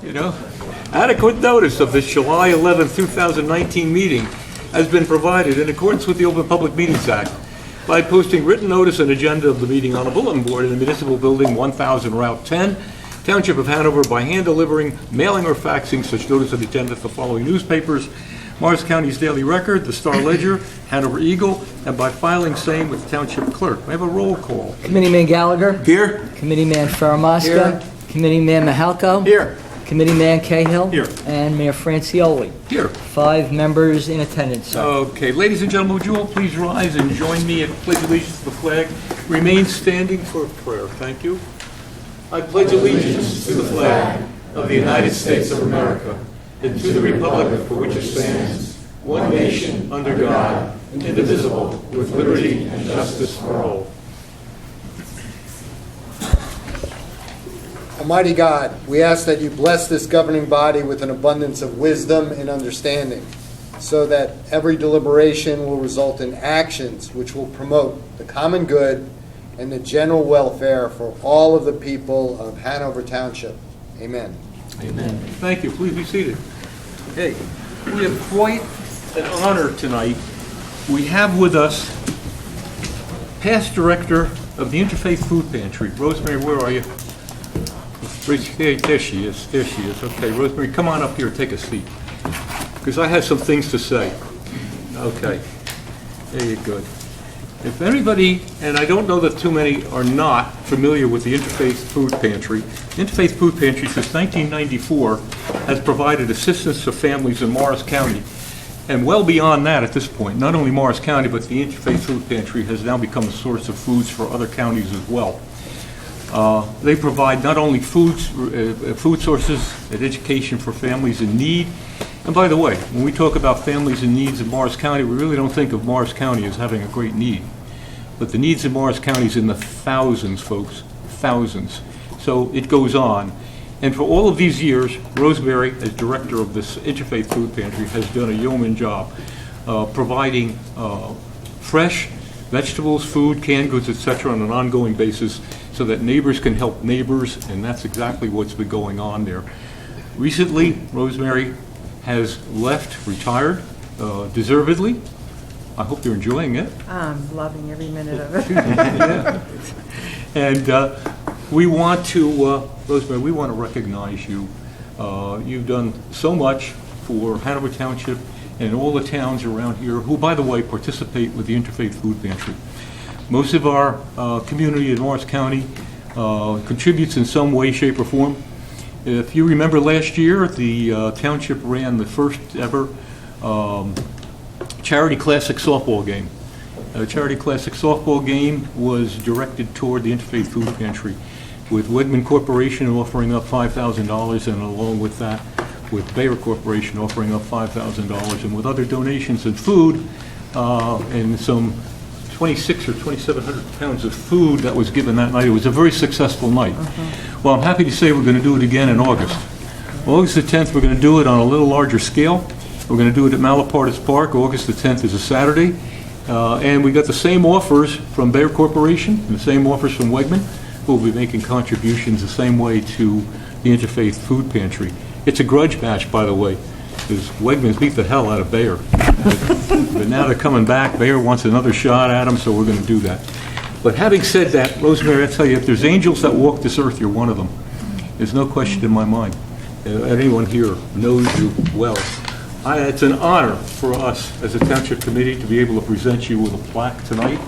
You know, adequate notice of this July 11, 2019 meeting has been provided in accordance with the Open Public Meetings Act by posting written notice and agenda of the meeting on a bulletin board in the Municipal Building, 1000 Route 10, Township of Hanover, by hand delivering, mailing, or faxing such notice of agenda to the following newspapers: Morris County's Daily Record, the Star Ledger, Hanover Eagle, and by filing same with the Township Clerk. May I have a roll call? Committeeman Gallagher. Here. Committeeman Faramasca. Here. Committeeman Mahalko. Here. Committeeman Cahill. Here. And Mayor Francioli. Here. 5 members in attendance, sir. Okay, ladies and gentlemen, would you all please rise and join me in pledge allegiance to the flag? Remain standing for prayer. Thank you. I pledge allegiance to the flag of the United States of America and to the republic for which it stands, one nation under God, indivisible, with liberty and justice for all. Almighty God, we ask that you bless this governing body with an abundance of wisdom and understanding, so that every deliberation will result in actions which will promote the common good and the general welfare for all of the people of Hanover Township. Amen. Amen. Thank you. Please be seated. Okay, we have quite an honor tonight. We have with us past director of the Interfaith Food Pantry. Rosemary, where are you? There she is. There she is. Okay, Rosemary, come on up here and take a seat, because I have some things to say. Okay, there you go. If anybody, and I don't know that too many are not familiar with the Interfaith Food Pantry, the Interfaith Food Pantry since 1994 has provided assistance to families in Morris County. And well beyond that at this point, not only Morris County, but the Interfaith Food Pantry has now become a source of foods for other counties as well. They provide not only food sources and education for families in need. And by the way, when we talk about families in needs in Morris County, we really don't think of Morris County as having a great need. But the needs in Morris County is in the thousands, folks, thousands. So it goes on. And for all of these years, Rosemary, as director of this Interfaith Food Pantry, has done a yeoman job providing fresh vegetables, food, canned goods, etc. on an ongoing basis so that neighbors can help neighbors, and that's exactly what's been going on there. Recently, Rosemary has left, retired, deservedly. I hope you're enjoying it. I'm loving every minute of it. Yeah. And we want to, Rosemary, we want to recognize you. You've done so much for Hanover Township and all the towns around here who, by the way, participate with the Interfaith Food Pantry. Most of our community in Morris County contributes in some way, shape, or form. If you remember last year, the township ran the first ever Charity Classic softball game. The Charity Classic softball game was directed toward the Interfaith Food Pantry, with Wegman Corporation offering up $5,000, and along with that, with Bayer Corporation offering up $5,000, and with other donations in food and some 2,600 or 2,700 pounds of food that was given that night. It was a very successful night. Well, I'm happy to say we're going to do it again in August. August the 10th, we're going to do it on a little larger scale. We're going to do it at Malapartis Park. August the 10th is a Saturday. And we got the same offers from Bayer Corporation and the same offers from Wegman, who will be making contributions the same way to the Interfaith Food Pantry. It's a grudge match, by the way, because Wegmans beat the hell out of Bayer. But now they're coming back. Bayer wants another shot at them, so we're going to do that. But having said that, Rosemary, I tell you, if there's angels that walk this earth, you're one of them. There's no question in my mind. Anyone here knows you well. It's an honor for us as a Township Committee to be able to present you with a plaque tonight.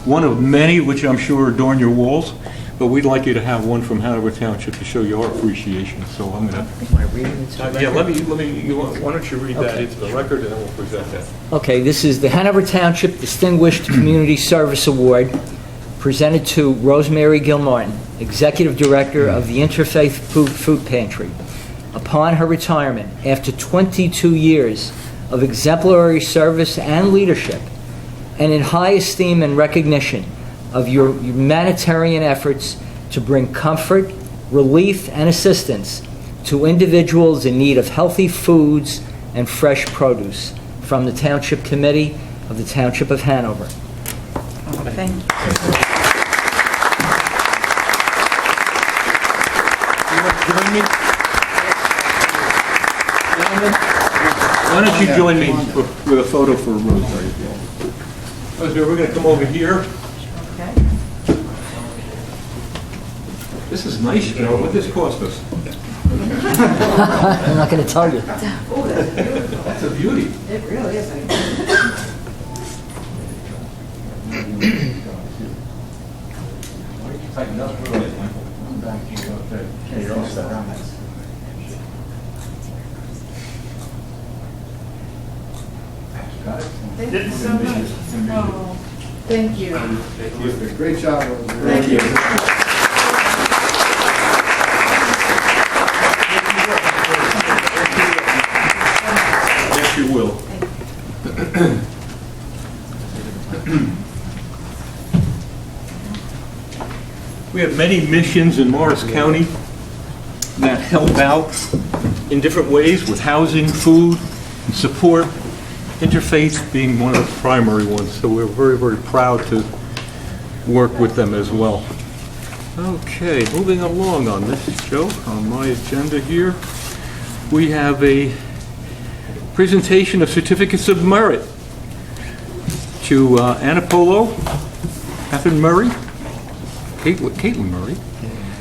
One of many which I'm sure adorn your walls, but we'd like you to have one from Hanover Township to show you our appreciation. So I'm going to... Am I reading it to the yeah, record? why don't you read that into the record, and then we'll present that. Okay, this is the Hanover Township Distinguished Community Service Award, presented to Rosemary Gilmartin, Executive Director of the Interfaith Food Pantry. Upon her retirement, after 22 years of exemplary service and leadership, and in high esteem and recognition of your humanitarian efforts to bring comfort, relief, and assistance to individuals in need of healthy foods and fresh produce, from the Township Committee of the Township of Hanover. Thank you. Join me. Why don't you join me with a photo for Rosemary? Rosemary, we're going to come over here. Okay. This is nice, Joe. What this cost us? I'm not going to tell you. That's a beauty. It really is. Tighten up a little bit, Michael. Okay, you're all set. Got it? Thank you so much. Oh, thank you. Great job, Rosemary. Thank you. Yes, you will. We have many missions in Morris County that help out in different ways with housing, food, and support, interfaith being one of the primary ones. So we're very, very proud to work with them as well. Okay, moving along on this, Joe, on my agenda here, we have a presentation of certificates of merit to Anna Polo, Catherine Murray, Caitlin Murray,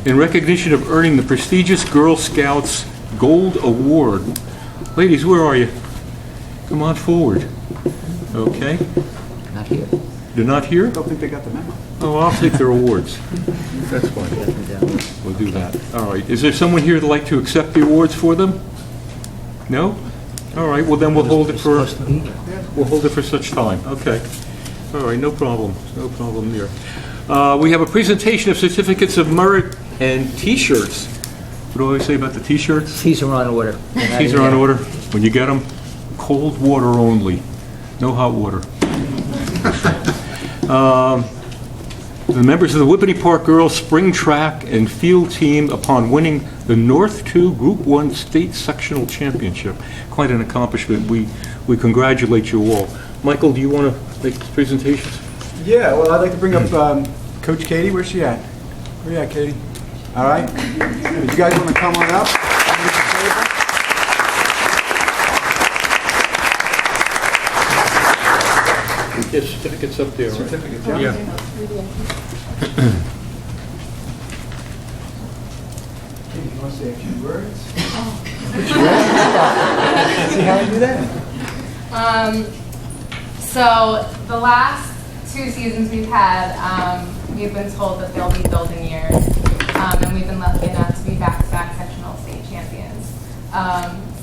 in recognition of earning the prestigious Girl Scouts Gold Award. Ladies, where are you? Come on forward. Okay. Not here. They're not here? I don't think they got the memo. Oh, I'll take their awards. That's fine. We'll do that. All right. Is there someone here that'd like to accept the awards for them? No? All right. Well, then we'll hold it for such time. Okay. All right. No problem. No problem there. We have a presentation of certificates of merit and T-shirts. What do I say about the T-shirts? These are on order. These are on order. When you get them, cold water only. No hot water. The members of the Whippany Park Girls Spring Track and Field Team, upon winning the North 2 Group 1 State Sectional Championship. Quite an accomplishment. We congratulate you all. Michael, do you want to make presentations? Yeah, well, I'd like to bring up Coach Katie. Where's she at? Where you at, Katie? All right. If you guys want to come on up. There's certificates up there, right? Certificates, Yeah. yeah. Katie, you want to say a few words? See how I do that? So the last 2 seasons we've had, we've been told that they'll be building years, and we've been lucky enough to be back-to-back sectional state champions.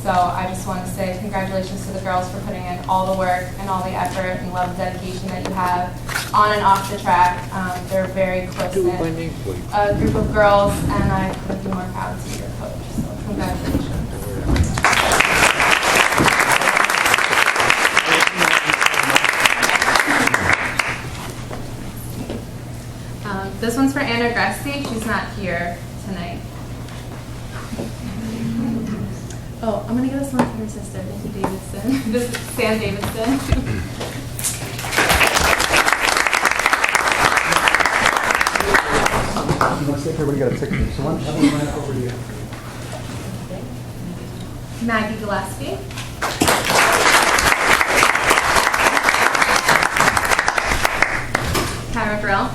So I just want to say congratulations to the girls for putting in all the work and all the effort and love and dedication that you have on and off the track. They're very close-knit group of girls, and I couldn't be more proud to be your coach. So congratulations. This one's for Anna Gresti. She's not here tonight. Oh, I'm going to give this one to her sister, Nikki Davidson. This is Sam Davidson. You want to say everybody got a picture? So why don't you run over to you? Maggie Gillespie. Kara Grill.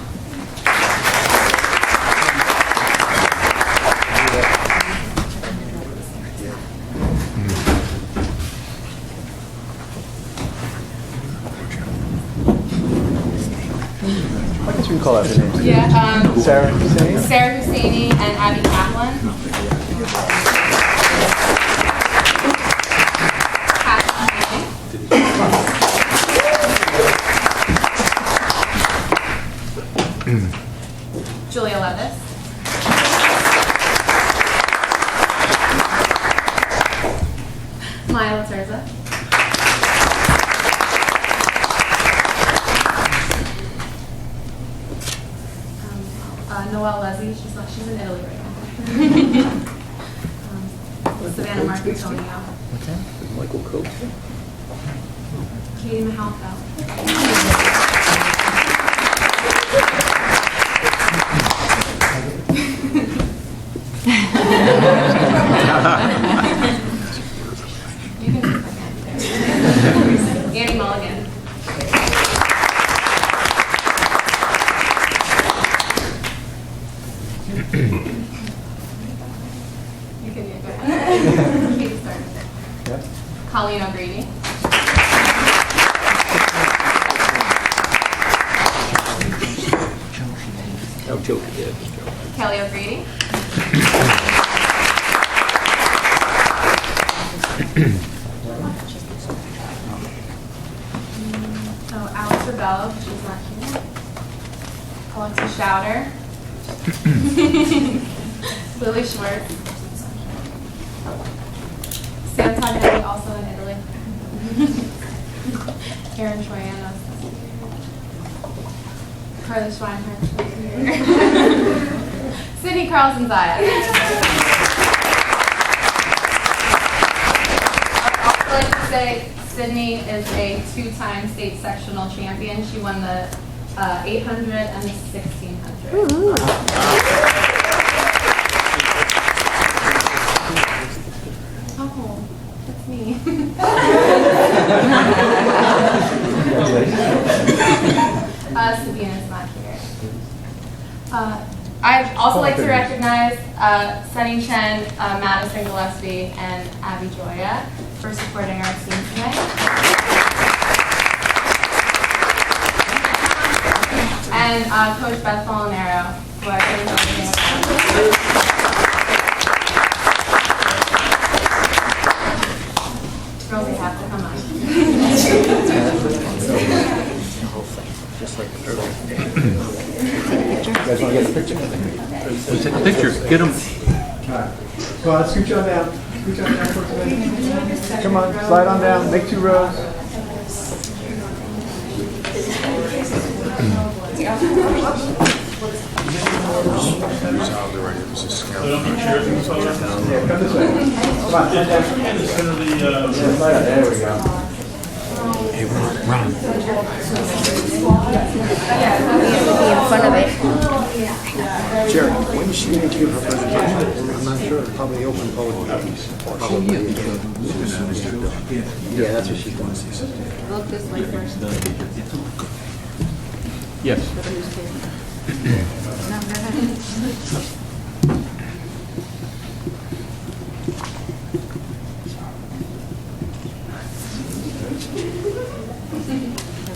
I guess we can call out the names. Yeah, Sarah Hussein. Sarah Husseini and Abby Kaplan. Julia Levis. Maya Laterza. Noelle Leslie, she's in Italy right now. Savannah Marcantonio. Okay. Michael Coach. Katie Mahalfeld. Yeah, go ahead. Katie started it. Yeah. Colleen O'Grady. Oh, Joe, yeah. Kelly O'Grady. Oh, Alex Rebello, she's not here. Alexa Schauder. Lily Schwartz. Sam Tagnelli, also in Italy. Karen Troyano. Carly Schweinhardt. Sydney Carlson Zaya. I'd also like to say Sydney is a 2-time state sectional champion. She won the 800 and the 1600. Oh, that's me. Sabina's not here. I'd also like to recognize Sunny Chen, Madison Gillespie, and Abby Joya for supporting our team tonight. And Coach Beth Molinaro, who I think girls, they have to come on. You guys want to get a picture? Let's take a picture. Get them. Come on, scooch on down. Scooch on down towards me. Come on, slide on down. Make 2 rows. Yeah, come this way. Come on, slide down. Yeah, slide down. There we go. Hey, Ron. Be in front of it. Jerry, when is she going to give her presentation? I'm not sure. Probably open podium. Probably. Yeah, that's what she's going to say. Look this way first. Yes. No, go ahead.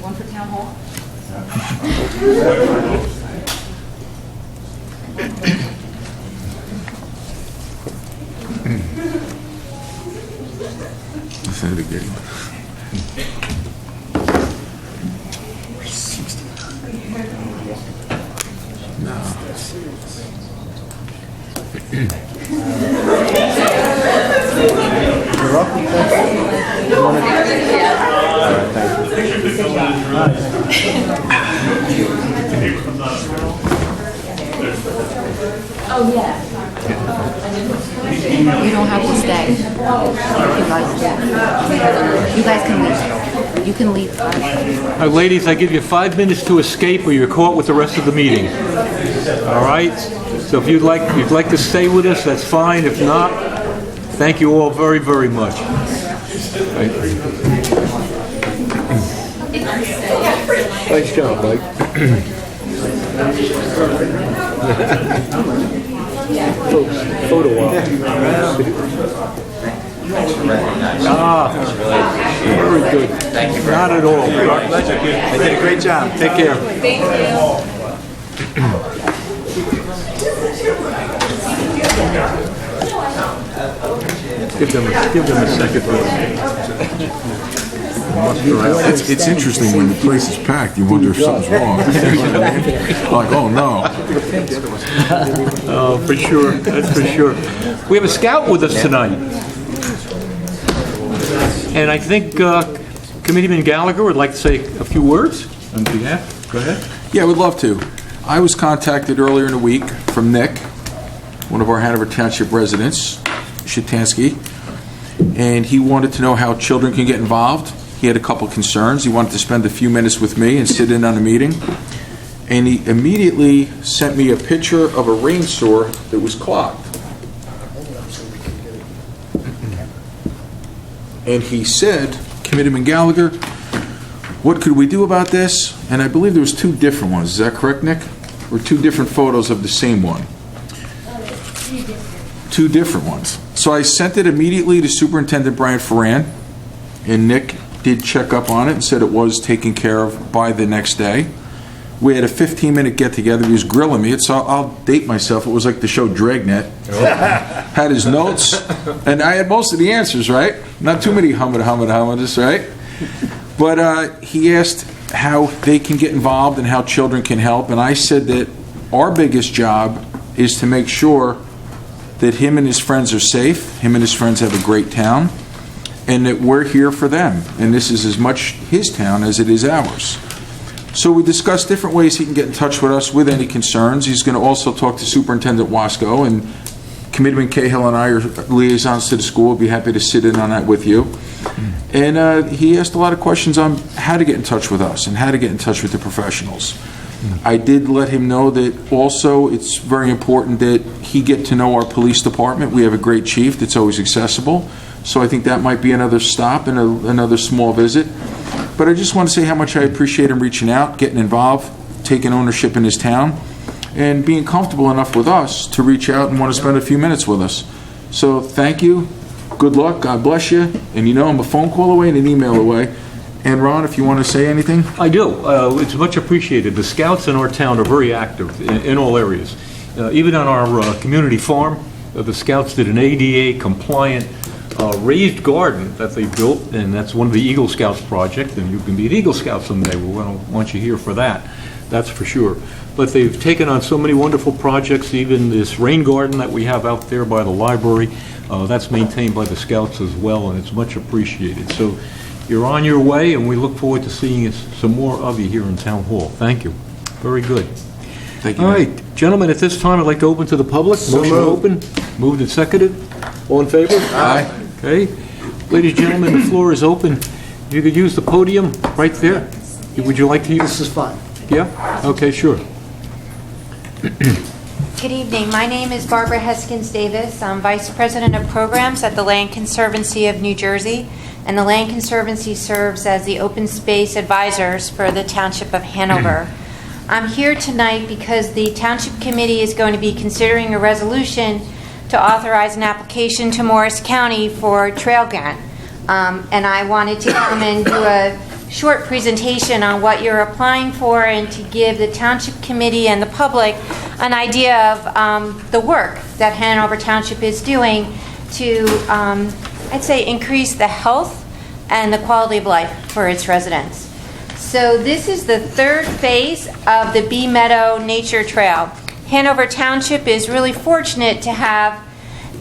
One for town hall. Say it again. You're welcome. Thank you. All right, thank you. Oh, yeah. You don't have to stay. You guys can leave. You can leave. Ladies, I give you 5 minutes to escape or you're caught with the rest of the meeting. All right? So if you'd like to stay with us, that's fine. If not, thank you all very, very much. Nice job, Mike. Photo op. Very good. Thank you. Not at all. Pleasure. I did a great job. Take care. Thank you. Give them a second. It's interesting when the place is packed, you wonder if something's wrong. Like, oh no. Oh, for sure. That's for sure. We have a scout with us tonight. And I think Committeeman Gallagher would like to say a few words on behalf. Go ahead. Yeah, I would love to. I was contacted earlier in the week from Nick, one of our Hanover Township residents, Shatansky, and he wanted to know how children can get involved. He had a couple concerns. He wanted to spend a few minutes with me and sit in on the meeting. And he immediately sent me a picture of a rain sewer that was clogged. And he said, Committeeman Gallagher, what could we do about this? And I believe there was 2 different ones. Is that correct, Nick? Or 2 different photos of the same one? 2 different ones. So I sent it immediately to Superintendent Brian Ferran, and Nick did check up on it and said it was taken care of by the next day. We had a 15-minute get-together. He was grilling me. I'll date myself. It was like the show Dragnet. Had his notes, and I had most of the answers, right? Not too many hummus, right? But he asked how they can get involved and how children can help, and I said that our biggest job is to make sure that him and his friends are safe, him and his friends have a great town, and that we're here for them. And this is as much his town as it is ours. So we discussed different ways he can get in touch with us with any concerns. He's going to also talk to Superintendent Wasco, and Committeeman Cahill and I are liaisons to the school. We'll be happy to sit in on that with you. And he asked a lot of questions on how to get in touch with us and how to get in touch with the professionals. I did let him know that also it's very important that he get to know our police department. We have a great chief that's always accessible. So I think that might be another stop and another small visit. But I just want to say how much I appreciate him reaching out, getting involved, taking ownership in his town, and being comfortable enough with us to reach out and want to spend a few minutes with us. So thank you. Good luck. God bless you. And you know I'm a phone call away and an email away. And Ron, if you want to say anything? I do. It's much appreciated. The scouts in our town are very active in all areas. Even on our community farm, the scouts did an ADA compliant raised garden that they built, and that's one of the Eagle Scouts project, and you can be an Eagle Scout someday. We want you here for that, that's for sure. But they've taken on so many wonderful projects, even this rain garden that we have out there by the library, that's maintained by the scouts as well, and it's much appreciated. So you're on your way, and we look forward to seeing some more of you here in Town Hall. Thank you. Very good. Thank you. All right, gentlemen, at this time, I'd like to open to the public. Motion open. Moved and seconded. All in favor? Aye. Okay. Ladies and gentlemen, the floor is open. If you could use the podium right there. Would you like to use? This is fine. Yeah? Okay, sure. Good evening. My name is Barbara Heskins Davis. I'm Vice President of Programs at the Land Conservancy of New Jersey, and the Land Conservancy serves as the open space advisors for the Township of Hanover. I'm here tonight because the Township Committee is going to be considering a resolution to authorize an application to Morris County for trail grant. And I wanted to come and do a short presentation on what you're applying for and to give the Township Committee and the public an idea of the work that Hanover Township is doing to, I'd say, increase the health and the quality of life for its residents. So this is the third phase of the Bee Meadow Nature Trail. Hanover Township is really fortunate to have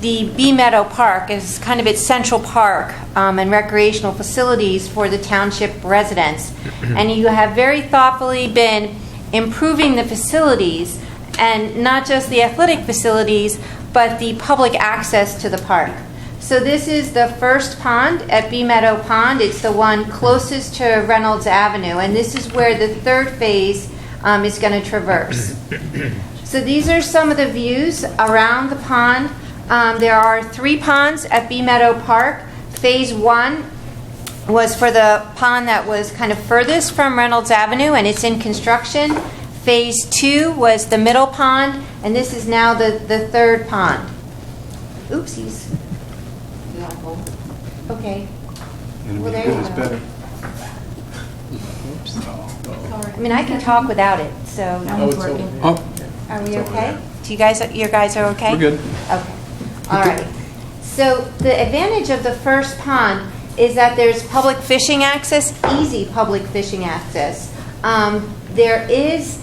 the Bee Meadow Park as kind of its central park and recreational facilities for the township residents. And you have very thoughtfully been improving the facilities, and not just the athletic facilities, but the public access to the park. So this is the first pond at Bee Meadow Pond. It's the one closest to Reynolds Avenue, and this is where the third phase is going to traverse. So these are some of the views around the pond. There are 3 ponds at Bee Meadow Park. Phase 1 was for the pond that was kind of furthest from Reynolds Avenue, and it's in construction. Phase 2 was the middle pond, and this is now the third pond. Oopsies. You want to hold? Okay. Well, there you go. I mean, I can talk without it, so. Now it's working. Are we okay? You guys are okay? We're good. Okay. All right. So the advantage of the first pond is that there's public fishing access, easy public fishing access. There is,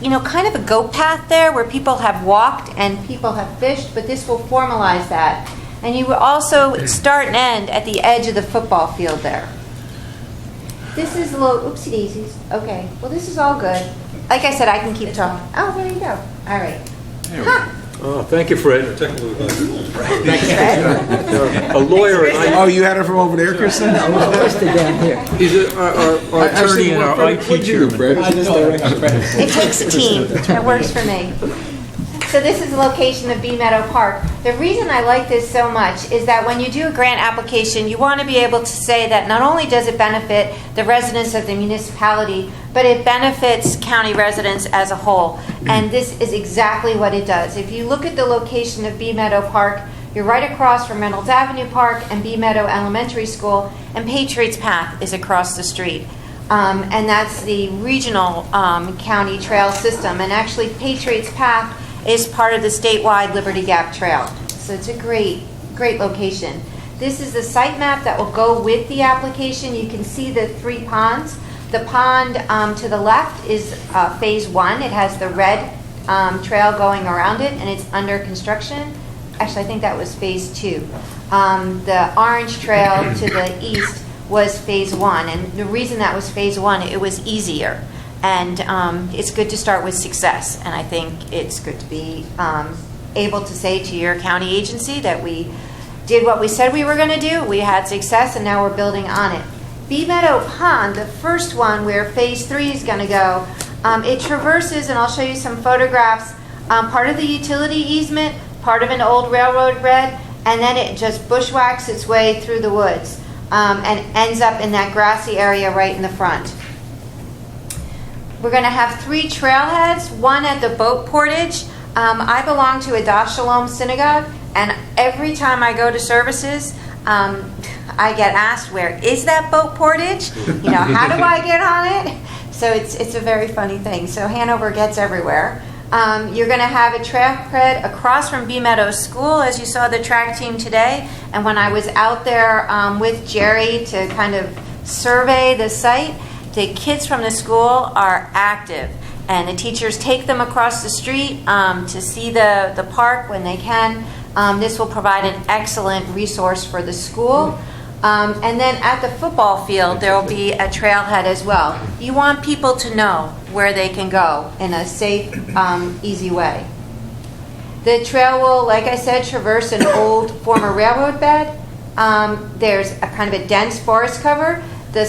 kind of a goat path there where people have walked and people have fished, but this will formalize that. And you will also start and end at the edge of the football field there. This is a little, oopsie daisies. Okay. Well, this is all good. Like I said, I can keep talking. Oh, there you go. All right. Oh, thank you, Fred. Thanks, Fred. A lawyer and I. Oh, you had it from over there, Kristen? Listed down here. He's our attorney and our IT chairman. It takes a team. That works for me. So this is the location of Bee Meadow Park. The reason I like this so much is that when you do a grant application, you want to be able to say that not only does it benefit the residents of the municipality, but it benefits county residents as a whole. And this is exactly what it does. If you look at the location of Bee Meadow Park, You're right across from Reynolds Avenue Park and Bee Meadow Elementary School, and Patriots Path is across the street. And that's the regional county trail system. And actually, Patriots Path is part of the statewide Liberty Gap Trail. So it's a great location. This is the site map that will go with the application. You can see the 3 ponds. The pond to the left is phase 1. It has the red trail going around it, and it's under construction. Actually, I think that was phase 2. The orange trail to the east was phase 1, and the reason that was phase 1, it was easier. And it's good to start with success, and I think it's good to be able to say to your county agency that we did what we said we were going to do, we had success, and now we're building on it. Bee Meadow Pond, the first one where phase 3 is going to go, it traverses, and I'll show you some photographs, part of the utility easement, part of an old railroad bed, and then it just bushwhacks its way through the woods and ends up in that grassy area right in the front. We're going to have 3 trailheads, one at the boat portage. I belong to a Das Shalom synagogue, and every time I go to services, I get asked, where is that boat portage? How do I get on it? So it's a very funny thing. So Hanover gets everywhere. You're going to have a trailhead across from Bee Meadow School, as you saw the track team today. And when I was out there with Jerry to kind of survey the site, the kids from the school are active. And the teachers take them across the street to see the park when they can. This will provide an excellent resource for the school. And then at the football field, there will be a trailhead as well. You want people to know where they can go in a safe, easy way. The trail will, like I said, traverse an old former railroad bed. There's a kind of a dense forest cover. The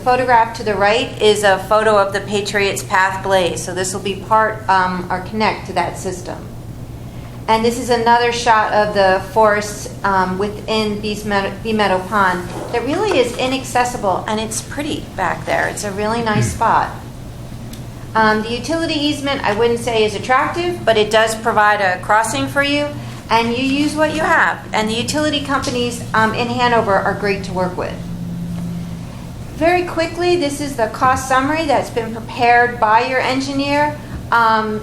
photograph to the right is a photo of the Patriots Path blaze. So this will be part or connect to that system. And this is another shot of the forest within Bee Meadow Pond that really is inaccessible, and it's pretty back there. It's a really nice spot. The utility easement, I wouldn't say is attractive, but it does provide a crossing for you, and you use what you have. And the utility companies in Hanover are great to work with. Very quickly, this is the cost summary that's been prepared by your engineer.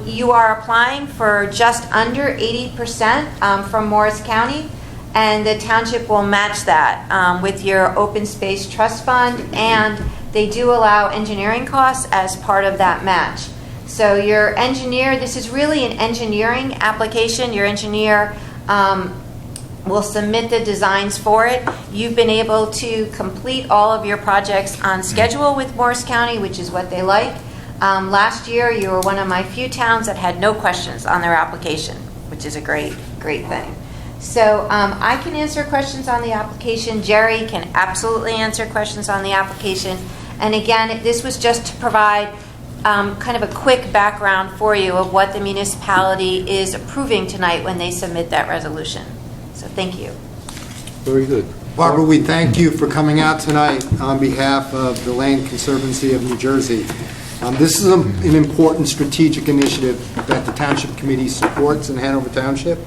You are applying for just under 80% from Morris County, and the township will match that with your open space trust fund, and they do allow engineering costs as part of that match. So your engineer, this is really an engineering application. Your engineer will submit the designs for it. You've been able to complete all of your projects on schedule with Morris County, which is what they like. Last year, you were one of my few towns that had no questions on their application, which is a great thing. So I can answer questions on the application. Jerry can absolutely answer questions on the application. And again, this was just to provide kind of a quick background for you of what the municipality is approving tonight when they submit that resolution. So thank you. Very good. Barbara, we thank you for coming out tonight on behalf of the Land Conservancy of New Jersey. This is an important strategic initiative that the Township Committee supports in Hanover Township.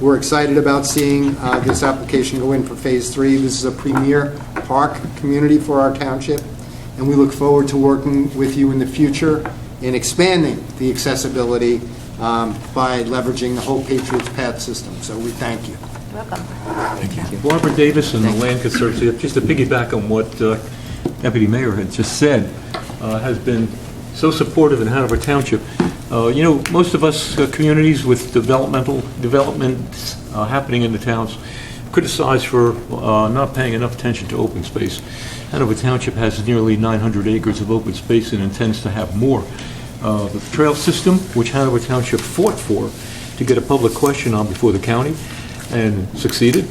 We're excited about seeing this application go in for Phase 3. This is a premier park community for our township, and we look forward to working with you in the future in expanding the accessibility by leveraging the whole Patriots Path system. So we thank you. Welcome. Thank you. Barbara Davis and the Land Conservancy, just to piggyback on what Deputy Mayor had just said, has been so supportive in Hanover Township. Most of us communities with developments happening in the towns criticize for not paying enough attention to open space. Hanover Township has nearly 900 acres of open space and intends to have more. The trail system, which Hanover Township fought for to get a public question on before the county and succeeded,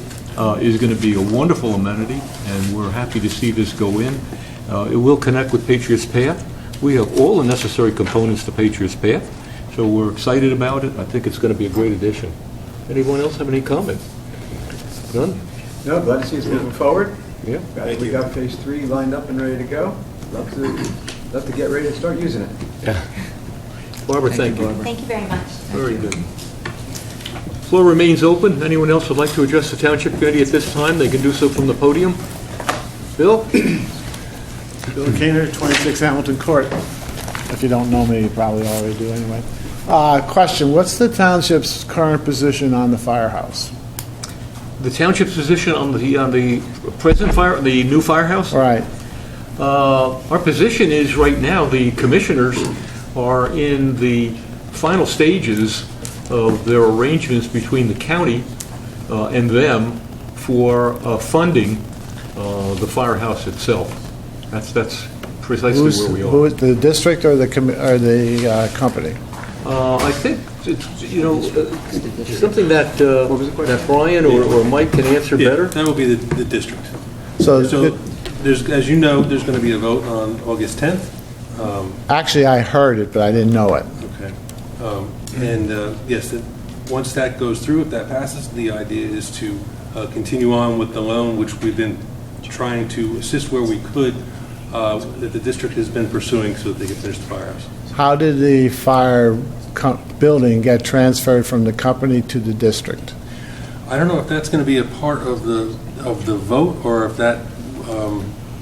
is going to be a wonderful amenity, and we're happy to see this go in. It will connect with Patriots Path. We have all the necessary components to Patriots Path, so we're excited about it. I think it's going to be a great addition. Anyone else have any comment? None? No, glad to see us moving forward. Yeah. We got Phase 3 lined up and ready to go. Love to get ready to start using it. Yeah. Barbara, thank you. Barbara. Thank you very much. Very good. Floor remains open. Anyone else would like to address the Township Committee at this time, they can do so from the podium. Bill? Bill Kaner, 26 Hamilton Court. If you don't know me, you probably already do anyway. Question, what's the township's current position on the firehouse? The Township's position on the present fire, the new firehouse? Right. Our position is, right now, the commissioners are in the final stages of their arrangements between the county and them for funding the firehouse itself. That's precisely where we are. Who is the district or the company? I think it's, something that that Brian or Mike can answer better. That will be the district. So there's, as you know, there's going to be a vote on August 10th. actually, I heard it, but I didn't know it. Okay. Yes, once that goes through, if that passes, the idea is to continue on with the loan, which we've been trying to assist where we could, that the district has been pursuing so that they can finish the firehouse. How did the building get transferred from the company to the district? I don't know if that's going to be a part of the vote or if that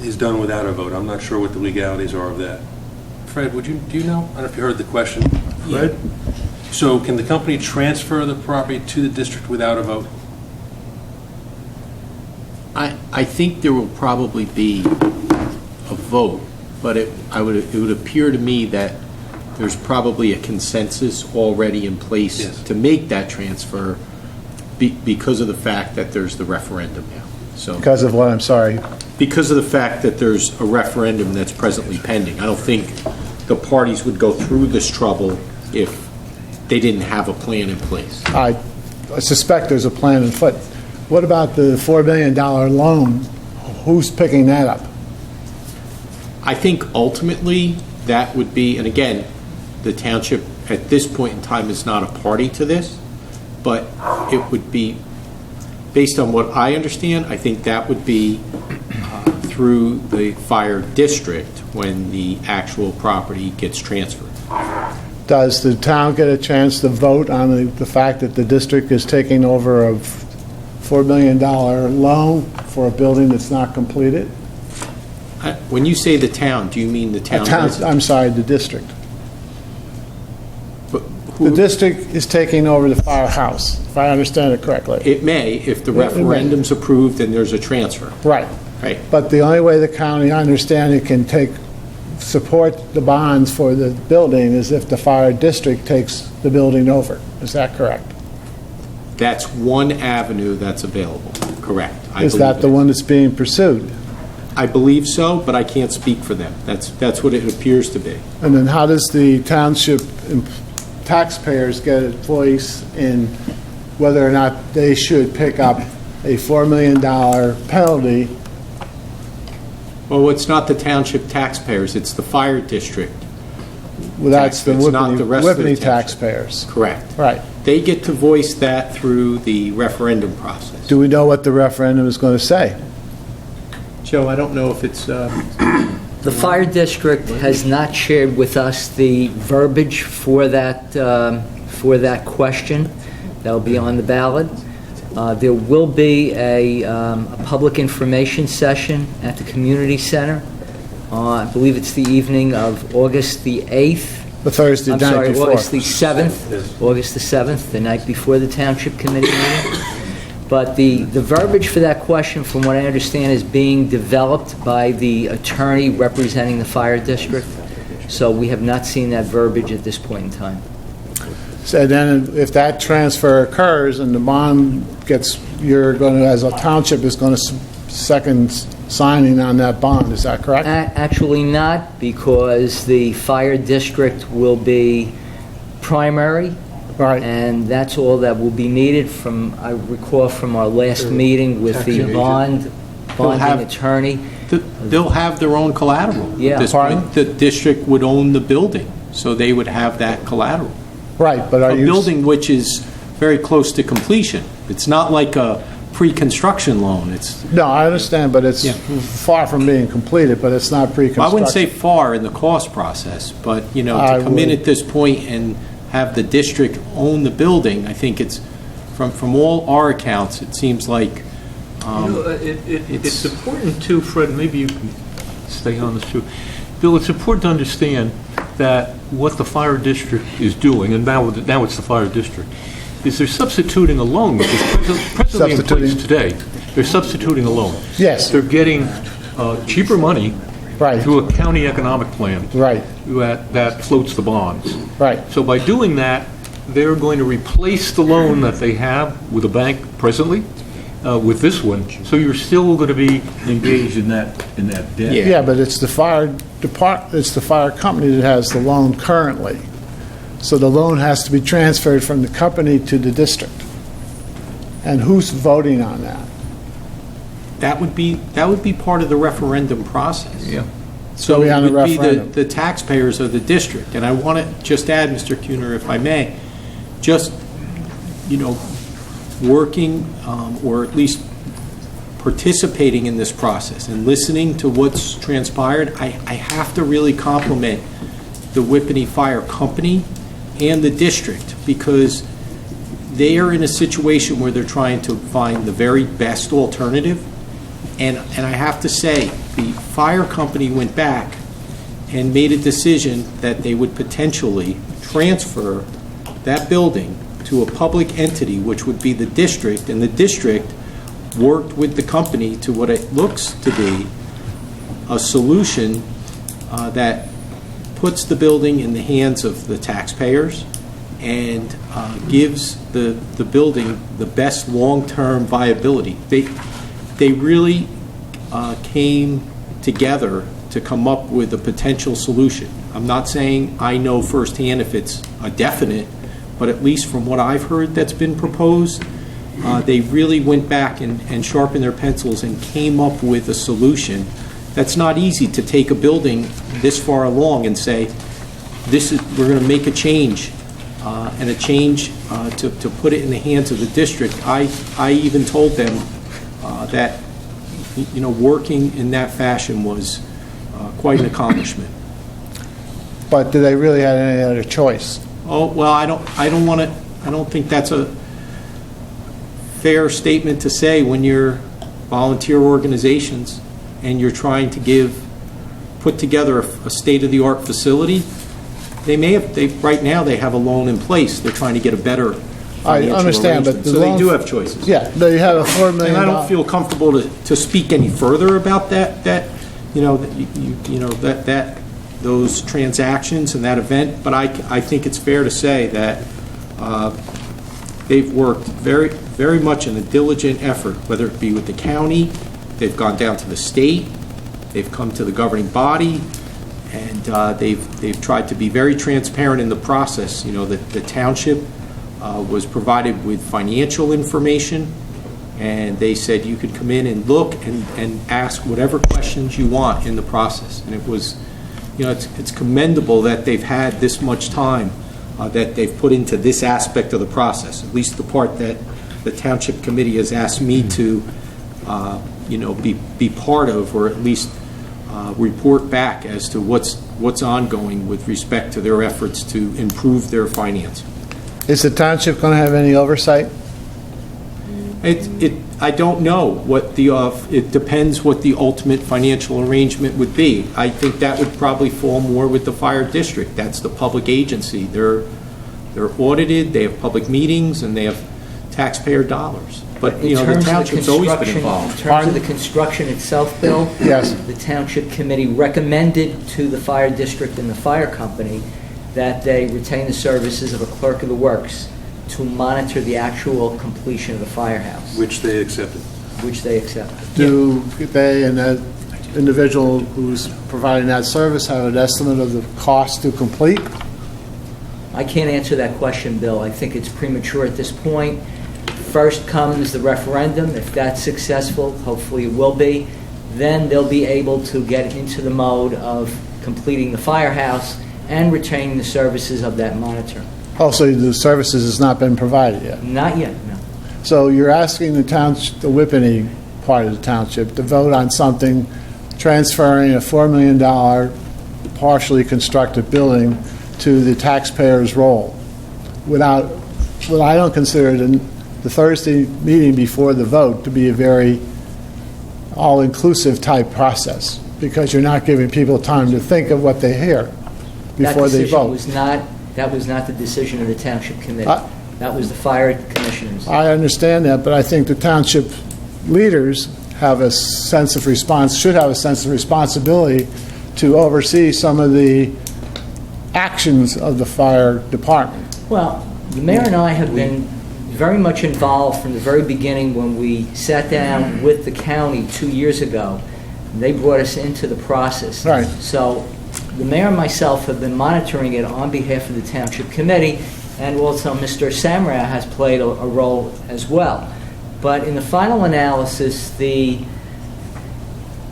is done without a vote. I'm not sure what the legalities are of that. Fred, do you know? I don't know if you heard the question. Fred? So can the company transfer the property to the district without a vote? I think there will probably be a vote, but it would appear to me that there's probably a consensus already in place to make that transfer because of the fact that there's the referendum now. So Because of what, I'm sorry? because of the fact that there's a referendum that's presently pending. I don't think the parties would go through this trouble if they didn't have a plan in place. I suspect there's a plan in foot. What about the $4 million loan? Who's picking that up? I think ultimately that would be, and again, the township at this point in time is not a party to this, but it would be, based on what I understand, I think that would be through the fire district when the actual property gets transferred. Does the town get a chance to vote on the fact that the district is taking over a $4 million loan for a building that's not completed? When you say the town, do you mean the town? I'm sorry, the district. But The district is taking over the firehouse, if I understand it correctly. It may, if the It may. referendum's approved and there's a transfer. Right. Right. But the only way the county, I understand it, can support the bonds for the building is if the fire district takes the building over. Is that correct? That's one avenue that's available, correct. Is that the one that's being pursued? I believe so, but I can't speak for them. That's what it appears to be. And then how does the township taxpayers get a voice in whether or not they should pick up a $4 million penalty? Well, it's not the township taxpayers, it's the fire district. Well, that's the It's not the rest of the Whippany township. taxpayers. Correct. Right. They get to voice that through the referendum process. Do we know what the referendum is going to say? Joe, I don't know if it's... The fire district has not shared with us the verbiage for that question. That'll be on the ballot. There will be a public information session at the community center. I believe it's the evening of August the 8th. The Thursday I'm night sorry, before. August the 7th. August the 7th, the night before the township committee meeting. But the verbiage for that question, from what I understand, is being developed by the attorney representing the fire district. So we have not seen that verbiage at this point in time. So then if that transfer occurs and the bond gets, you're going to, as a township, is going to second signing on that bond, is that correct? Actually not, because the fire district will be primary. Right. And that's all that will be needed from, I recall from our last meeting with the bonding attorney. They'll have their own collateral. Yeah. At this point, the district would own the building, so they would have that collateral. Right, but are you... A building which is very close to completion. It's not like a pre-construction loan. It's... No, I understand, but it's far from being completed, but it's not pre-construction. I wouldn't say far in the cost process, but, to come in at this point and have the district own the building, I think it's from all our accounts, it seems like It's important too, Fred, maybe you can stay on this too. Bill, it's important to understand that what the fire district is doing, and now it's the fire district, is they're substituting a loan, which is presently in place today. They're substituting a loan. Yes. They're getting cheaper money Right. through a county economic plan Right. that floats the bonds. Right. So by doing that, they're going to replace the loan that they have with a bank presently, with this one, so you're still going to be engaged in that debt. Yeah, but it's the fire it's the fire company that has the loan currently. So the loan has to be transferred from the company to the district. And who's voting on that? that would be part of the referendum process. Yeah. So be on it the would be referendum. the taxpayers of the district. And I want to just add, Mr. Kuhner, if I may, just, working or at least participating in this process and listening to what's transpired, I have to really compliment the Whippany Fire Company and the district, because they are in a situation where they're trying to find the very best alternative. And I have to say, the fire company went back and made a decision that they would potentially transfer that building to a public entity, which would be the district, and the district worked with the company to what it looks to be a solution that puts the building in the hands of the taxpayers and gives the building the best long-term viability. They really came together to come up with a potential solution. I'm not saying I know firsthand if it's a definite, but at least from what I've heard that's been proposed, they really went back and sharpened their pencils and came up with a solution. That's not easy to take a building this far along and say, we're going to make a change, and a change to put it in the hands of the district. I even told them that working in that fashion was quite an accomplishment. But do they really have any other choice? Oh, well, I don't think that's a fair statement to say when you're volunteer organizations and you're trying to put together a state-of-the-art facility. Right now they have a loan in place. They're trying to get a better financial I understand, but arrangement. the So they loan- do have choices. Yeah, they have a $4 million. And I don't feel comfortable to speak any further about those transactions and that event, but I think it's fair to say that they've worked very, very much in a diligent effort, whether it be with the county, they've gone down to the state, they've come to the governing body, and they've tried to be very transparent in the process. The township was provided with financial information, and they said you could come in and look and ask whatever questions you want in the process. And it was, it's commendable that they've had this much time that they've put into this aspect of the process, at least the part that the Township Committee has asked me to, be part of, or at least report back as to what's ongoing with respect to their efforts to improve their finance. Is the township going to have any oversight? I don't know it depends what the ultimate financial arrangement would be. I think that would probably fall more with the fire district. That's the public agency. They're audited, they have public meetings, and they have taxpayer dollars. But, the township's always been involved. In terms of the construction itself, Bill? Yes. The Township Committee recommended to the fire district and the fire company that they retain the services of a clerk of the works to monitor the actual completion of the firehouse. Which they accepted. Which they accepted. Do they and that individual who's providing that service have an estimate of the cost to complete? I can't answer that question, Bill. I think it's premature at this point. First comes the referendum. If that's successful, hopefully it will be, then they'll be able to get into the mode of completing the firehouse and retaining the services of that monitor. Oh, so the services has not been provided yet? Not yet, no. So you're asking the Whippany part of the township to vote on something transferring a $4 million partially constructed building to the taxpayer's role without what I don't consider the the Thursday meeting before the vote to be a very all-inclusive type process, because you're not giving people time to think of what they hear before they vote. That was not the decision of the Township Committee. That was the fire commissioners. I understand that, but I think the township leaders have a sense of should have a sense of responsibility to oversee some of the actions of the fire department. Well, the mayor and I have been very much involved from the very beginning when we sat down with the county 2 years ago. They brought us into the process. Right. So the mayor and myself have been monitoring it on behalf of the Township Committee, and also Mr. Samra has played a role as well. But in the final analysis, the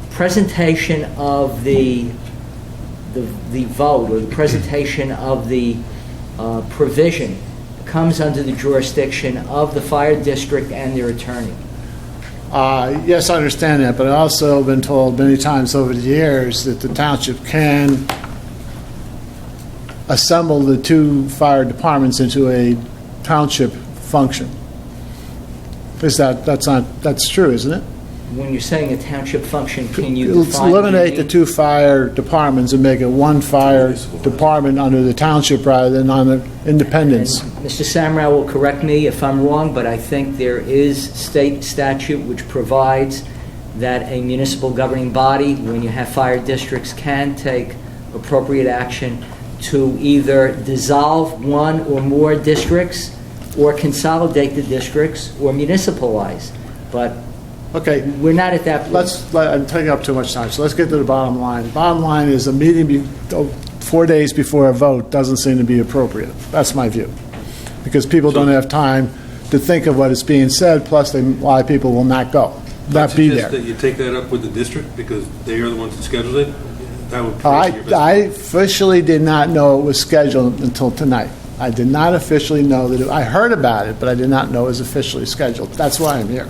presentation of the vote, or the presentation of the provision, comes under the jurisdiction of the fire district and their attorney. Yes, I understand that, but I've also been told many times over the years that the township can assemble the two fire departments into a township function. That's true, isn't it? When you're saying a township function, can you Let's define eliminate what the you two fire departments and make it one fire department under the township rather than on the independence. mean? Mr. Samra will correct me if I'm wrong, but I think there is state statute which provides that a municipal governing body, when you have fire districts, can take appropriate action to either dissolve one or more districts, or consolidate the districts, or municipalize. But Okay, we're not at that point. I'm taking up too much time, so let's get to the bottom line. Bottom line is a meeting 4 days before a vote doesn't seem to be appropriate. That's my view. Because people don't have time to think of what is being said, plus a lot of people will not go, not be there. I suggest that you take that up with the district, because they are the ones that scheduled it. That would probably be your best I bet. officially did not know it was scheduled until tonight. I did not officially know that I heard about it, but I did not know it was officially scheduled. That's why I'm here.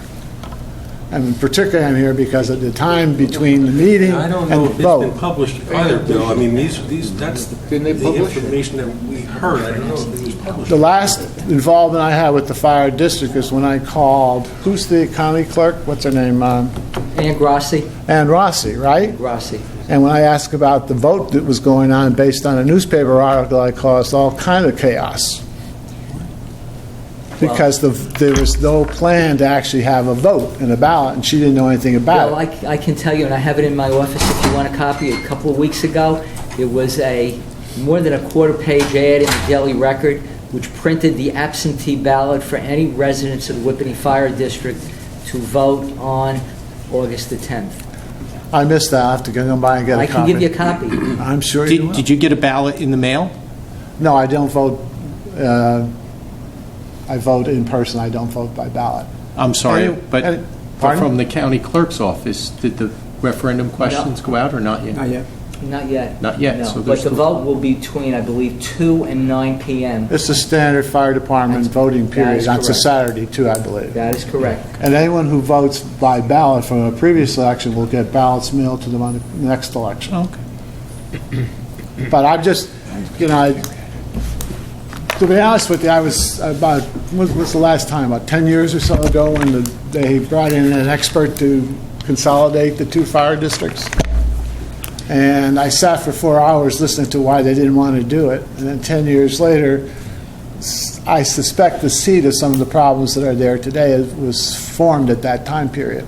And particularly I'm here because of the time between the meeting I don't and know the if it's vote. been published either, Bill. I mean, that's Didn't they the publish it? information that we heard. I don't know if it was published. The last involvement I had with the fire district is when I called, who's the county clerk? What's her name? Ann Grossi? Ann Rossi, right? Grossi. And when I asked about the vote that was going on based on a newspaper article, I caused all kind of chaos. Because there was no plan to actually have a vote and a ballot, and she didn't know anything about Well, it. I can tell you, and I have it in my office if you want a copy. A couple of weeks ago, it was a more than a quarter-page ad in the Daily Record, which printed the absentee ballot for any residents of the Whippany Fire District to vote on August the 10th. I missed that. I have to go by and get a I copy. can give you a copy. I'm sure you will. Did you get a ballot in the mail? No, I don't vote. I vote in person. I don't vote by ballot. I'm sorry, but pardon? from the county clerk's office, did the referendum questions go out or not yet? Not yet. Not yet. Not yet, No. so But there's the still- vote will be between, I believe, 2 and 9 p.m. It's a standard fire department voting that period. is That's a correct. Saturday, too, I believe. That is correct. And anyone who votes by ballot from a previous election will get ballots mailed to them on the next election. Okay. But I'm just, to be honest with you, I was about, what was the last time, about 10 years or so ago when they brought in an expert to consolidate the two fire districts. And I sat for 4 hours listening to why they didn't want to do it. And then 10 years later, I suspect the seed of some of the problems that are there today was formed at that time period.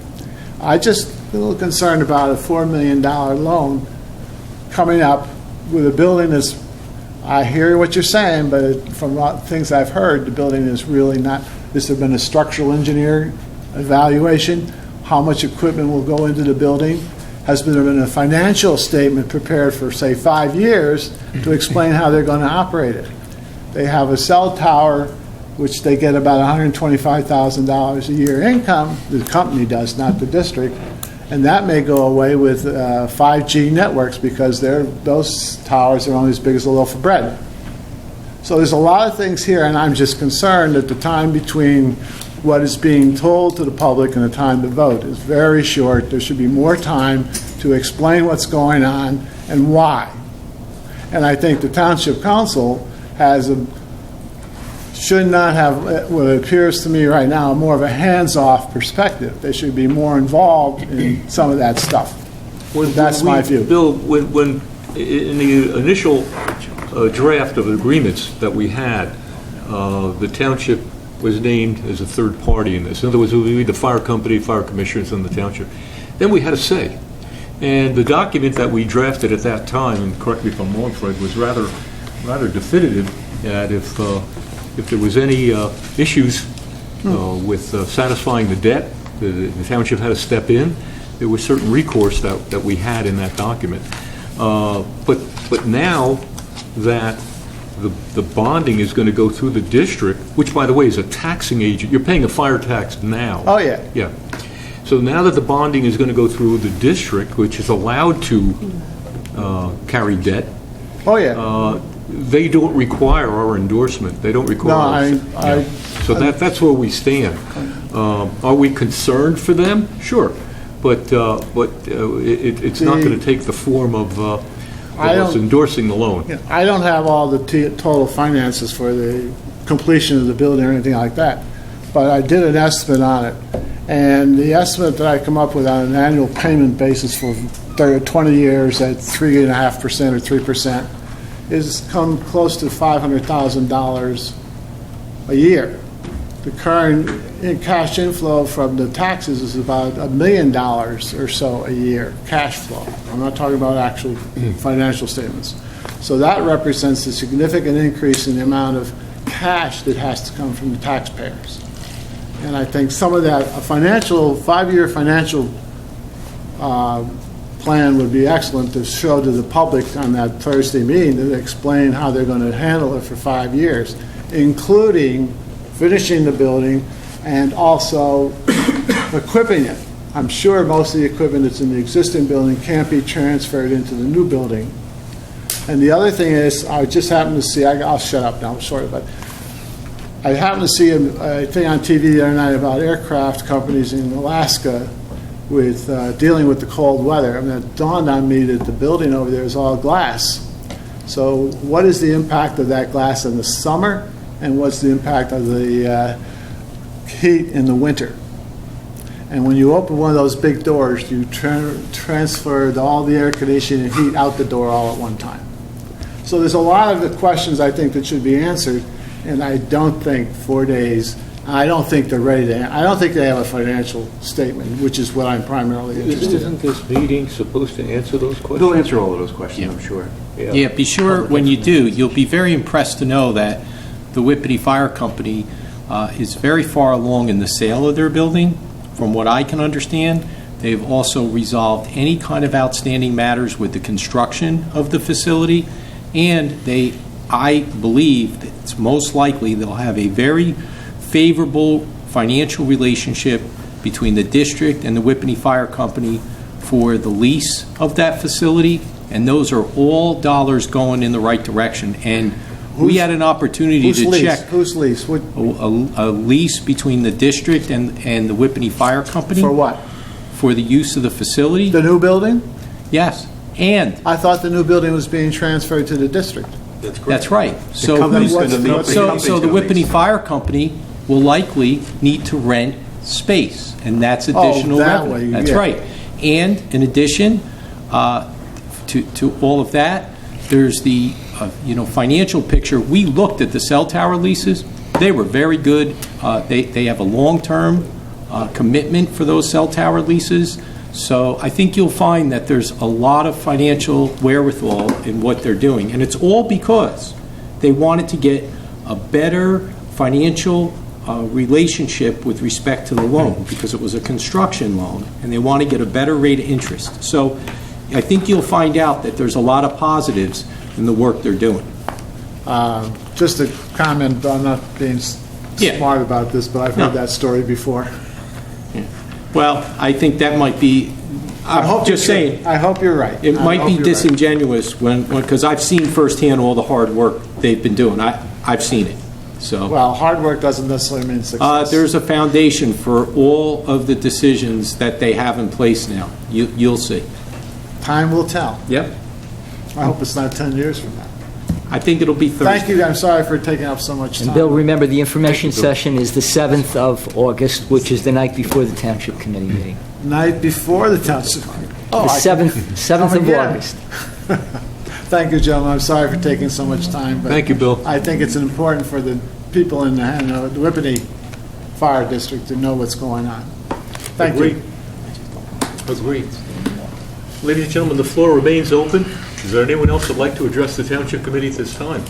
I just a little concerned about a $4 million loan coming up with a building that's, I hear what you're saying, but from things I've heard, the building is really not, this has been a structural engineer evaluation, how much equipment will go into the building, has been a financial statement prepared for, say, 5 years to explain how they're going to operate it. They have a cell tower, which they get about $125,000 a year income, the company does, not the district, and that may go away with 5G networks because those towers are only as big as a loaf of bread. So there's a lot of things here, and I'm just concerned that the time between what is being told to the public and the time to vote is very short. There should be more time to explain what's going on and why. And I think the Township Council has should not have, what appears to me right now, more of a hands-off perspective. They should be more involved in some of that stuff. That's my view. Bill, when in the initial draft of agreements that we had, the township was named as a third party in this. In other words, it would be the fire company, fire commissioners, and the township. Then we had a say. And the document that we drafted at that time, and correct me if I'm wrong, Fred, was rather definitive that if there was any issues with satisfying the debt, the township had to step in. There was certain recourse that we had in that document. But now that the bonding is going to go through the district, which, by the way, is a taxing agent. You're paying a fire tax now. Oh, yeah. Yeah. So now that the bonding is going to go through the district, which is allowed to carry debt, Oh, yeah. they don't require our endorsement. They don't require. No, So that's where we stand. Are we concerned for them? Sure, but it's not going to take the form of us endorsing the loan. I don't have all the total finances for the completion of the building or anything like that, but I did an estimate on it. And the estimate that I come up with on an annual payment basis for 20 years at 3.5% or 3% is come close to $500,000 a year. The current cash inflow from the taxes is about $1 million or so a year, cash flow. I'm not talking about actual financial statements. So that represents a significant increase in the amount of cash that has to come from the taxpayers. And I think some of that, a 5-year financial plan would be excellent to show to the public on that Thursday meeting to explain how they're going to handle it for 5 years, including finishing the building and also equipping it. I'm sure most of the equipment that's in the existing building can't be transferred into the new building. And the other thing is, I just happened to see, I'll shut up now, I'm sorry, but I happened to see a thing on TV the other night about aircraft companies in Alaska with dealing with the cold weather. I mean, it dawned on me that the building over there is all glass. So what is the impact of that glass in the summer, and what's the impact of the heat in the winter? And when you open one of those big doors, you transfer all the air conditioning and heat out the door all at one time. So there's a lot of the questions I think that should be answered, and I don't think 4 days, I don't think they're ready to, I don't think they have a financial statement, which is what I'm primarily interested in. Isn't this meeting supposed to answer those questions? They'll answer all of those questions, I'm sure. Yeah, be sure when you do, you'll be very impressed to know that the Whippany Fire Company is very far along in the sale of their building. From what I can understand, they've also resolved any kind of outstanding matters with the construction of the facility, and I believe that it's most likely they'll have a very favorable financial relationship between the district and the Whippany Fire Company for the lease of that facility, and those are all dollars going in the right direction. And we had an opportunity to check. Whose lease? A lease between the district and the Whippany Fire Company. For what? For the use of the facility. The new building? Yes. And I thought the new building was being transferred to the district. That's correct. that's right. So company's gonna so lease. the Whippany Fire Company will likely need to rent space, and that's additional that revenue. way, That's yeah. right. And in addition to all of that, there's the financial picture. We looked at the cell tower leases. They were very good. They have a long-term commitment for those cell tower leases. So I think you'll find that there's a lot of financial wherewithal in what they're doing. And it's all because they wanted to get a better financial relationship with respect to the loan, because it was a construction loan, and they want to get a better rate of interest. So I think you'll find out that there's a lot of positives in the work they're doing. Just a comment, I'm not being Yeah. smart about this, but I've heard that story before. Well, I think that might be, I'm just saying, I hope you're right. it I might hope be you're right. disingenuous because I've seen firsthand all the hard work they've been doing. I've seen it. So Well, hard work doesn't necessarily mean success. there's a foundation for all of the decisions that they have in place now. You'll see. Time will tell. Yep. I hope it's not 10 years from now. I think it'll be Thursday. Thank you, I'm sorry for taking up so much time. And Bill, remember, the information session is the 7th of August, which is the night before the Township Committee meeting. Night before the township. The 7th of August. Thank you, gentlemen, I'm sorry for taking so much time. But Thank you, Bill. I think it's important for the people in the Whippany Fire District to know what's going on. Thank you. Agreed. Ladies and gentlemen, the floor remains open. Is there anyone else that'd like to address the Township Committee at this time?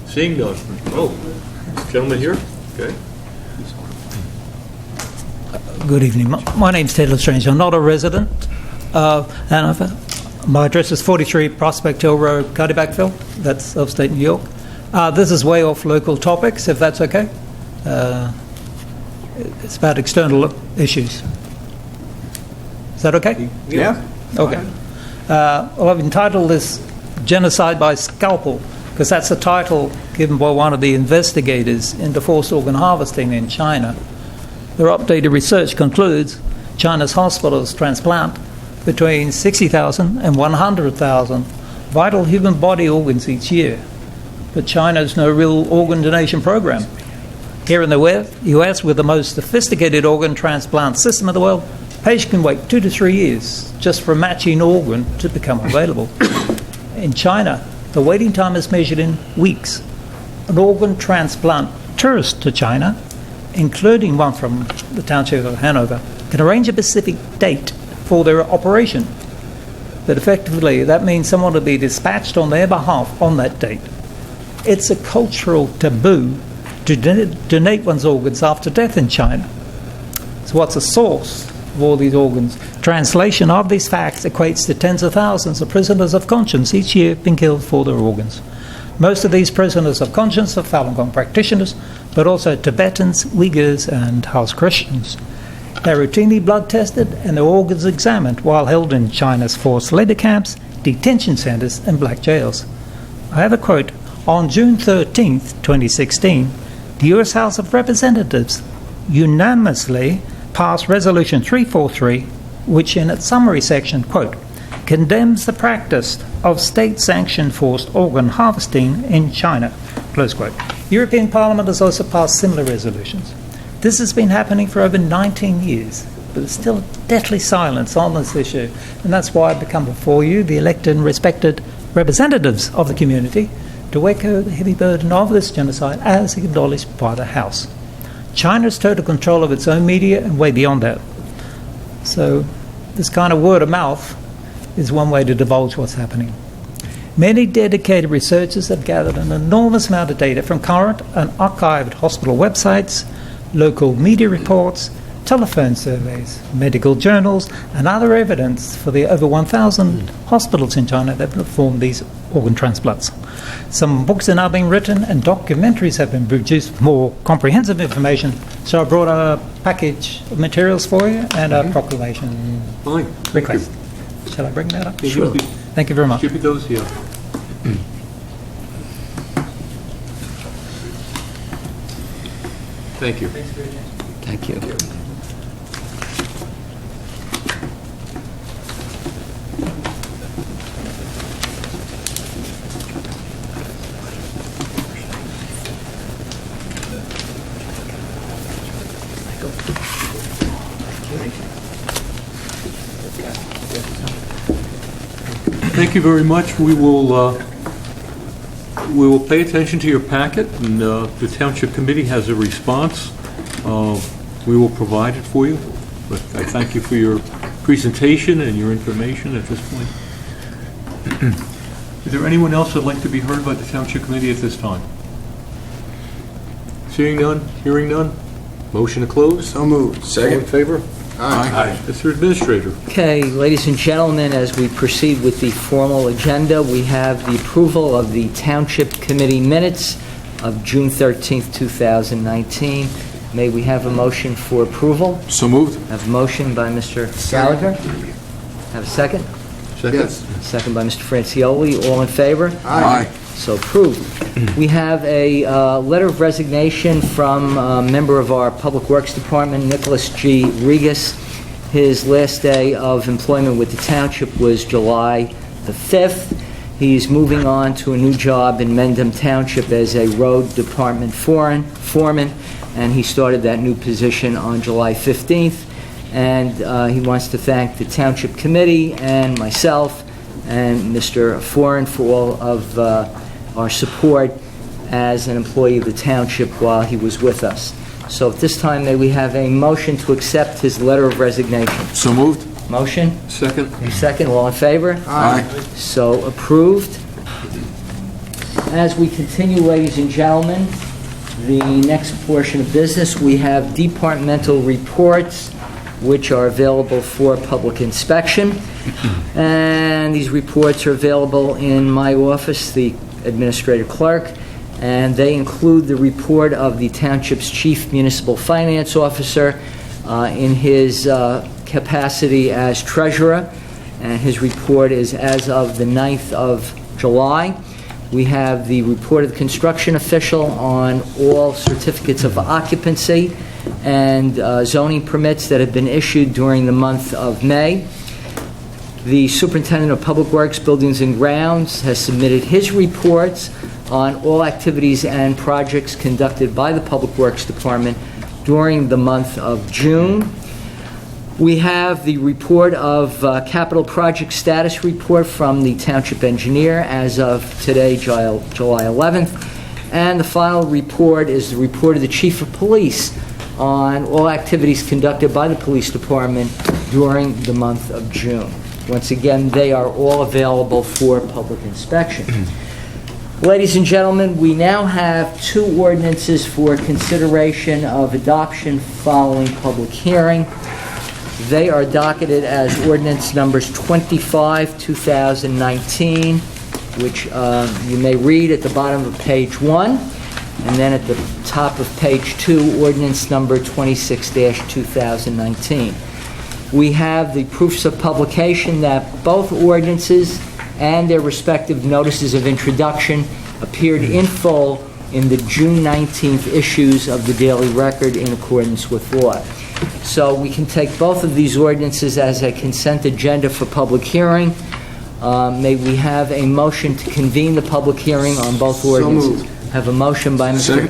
Seeing none. Oh, gentleman here? Okay. Good evening. My name's Ted Lestrange. I'm not a resident of Hanover. My address is 43 Prospect Hill Road, Cardibackville. That's upstate New York. This is way off local topics, if that's okay. It's about external issues. Is that okay? Yeah? Okay. Well, I've entitled this Genocide by Scalpel, because that's the title given by one of the investigators into forced organ harvesting in China. Their updated research concludes China's hospitals transplant between 60,000 and 100,000 vital human body organs each year. But China has no real organ donation program. Here in the US, with the most sophisticated organ transplant system in the world, patient can wait 2 to 3 years just for a matching organ to become available. In China, the waiting time is measured in weeks. An organ transplant tourist to China, including one from the township of Hanover, can arrange a specific date for their operation. But effectively, that means someone will be dispatched on their behalf on that date. It's a cultural taboo to donate one's organs after death in China. So what's the source of all these organs? Translation of these facts equates to tens of thousands of prisoners of conscience each year being killed for their organs. Most of these prisoners of conscience are Falun Gong practitioners, but also Tibetans, Uyghurs, and House Christians. They're routinely blood tested and their organs examined while held in China's forced labor camps, detention centers, and black jails. I have a quote. On June 13th, 2016, the U.S. House of Representatives unanimously passed Resolution 343, which in its summary section, quote, condemns the practice of state-sanctioned forced organ harvesting in China, close quote. European Parliament has also passed similar resolutions. This has been happening for over 19 years, but there's still deathly silence on this issue, and that's why I've become before you, the elected and respected representatives of the community, to echo the heavy burden of this genocide as acknowledged by the House. China has total control of its own media and way beyond that. So this kind of word of mouth is one way to divulge what's happening. Many dedicated researchers have gathered an enormous amount of data from current and archived hospital websites, local media reports, telephone surveys, medical journals, and other evidence for the over 1,000 hospitals in China that perform these organ transplants. Some books are now being written and documentaries have been produced with more comprehensive information, so I brought a package of materials for you and a proclamation request. Shall I bring that up? Sure. Thank you very much. Give me those here. Thank you. Thank you. Thank you very much. We will pay attention to your packet, and the Township Committee has a response. We will provide it for you, but I thank you for your presentation and your information at this point. Is there anyone else that'd like to be heard by the Township Committee at this time? Seeing none, hearing none, motion to close? So moved. All in favor? Aye. Mr. Administrator. Okay, ladies and gentlemen, as we proceed with the formal agenda, we have the approval of the Township Committee minutes of June 13th, 2019. May we have a motion for approval? So moved. I have a motion by Mr. Gallagher. Have a second? Second? Yes. Second by Mr. Francioli. All in favor? Aye. So approved. We have a letter of resignation from a member of our Public Works Department, Nicholas G. Regas. His last day of employment with the township was July the 5th. He's moving on to a new job in Mendham Township as a road department foreman, and he started that new position on July 15th. And he wants to thank the Township Committee and myself and Mr. Foran for all of our support as an employee of the Township while he was with us. So at this time, may we have a motion to accept his letter of resignation? So moved. Motion? Second. A second, all in favor? Aye. So approved. As we continue, ladies and gentlemen, the next portion of business, we have departmental reports, which are available for public inspection. And these reports are available in my office, the administrative clerk, and they include the report of the Township's Chief Municipal Finance Officer in his capacity as treasurer, and his report is as of the 9th of July. We have the report of the construction official on all certificates of occupancy and zoning permits that have been issued during the month of May. The Superintendent of Public Works, Buildings and Grounds has submitted his reports on all activities and projects conducted by the Public Works Department during the month of June. We have the report of capital project status report from the Township Engineer as of today, July 11th. And the final report is the report of the Chief of Police on all activities conducted by the Police Department during the month of June. Once again, they are all available for public inspection. Ladies and gentlemen, we now have two ordinances for consideration of adoption following public hearing. They are docketed as ordinance numbers 25, 2019, which you may read at the bottom of page 1, and then at the top of page 2, ordinance number 26-2019. We have the proofs of publication that both ordinances and their respective notices of introduction appeared in full in the June 19th issues of the Daily Record in accordance with law. So we can take both of these ordinances as a consent agenda for public hearing. May we have a motion to convene the public hearing on both ordinances? moved. Have a motion by Mr.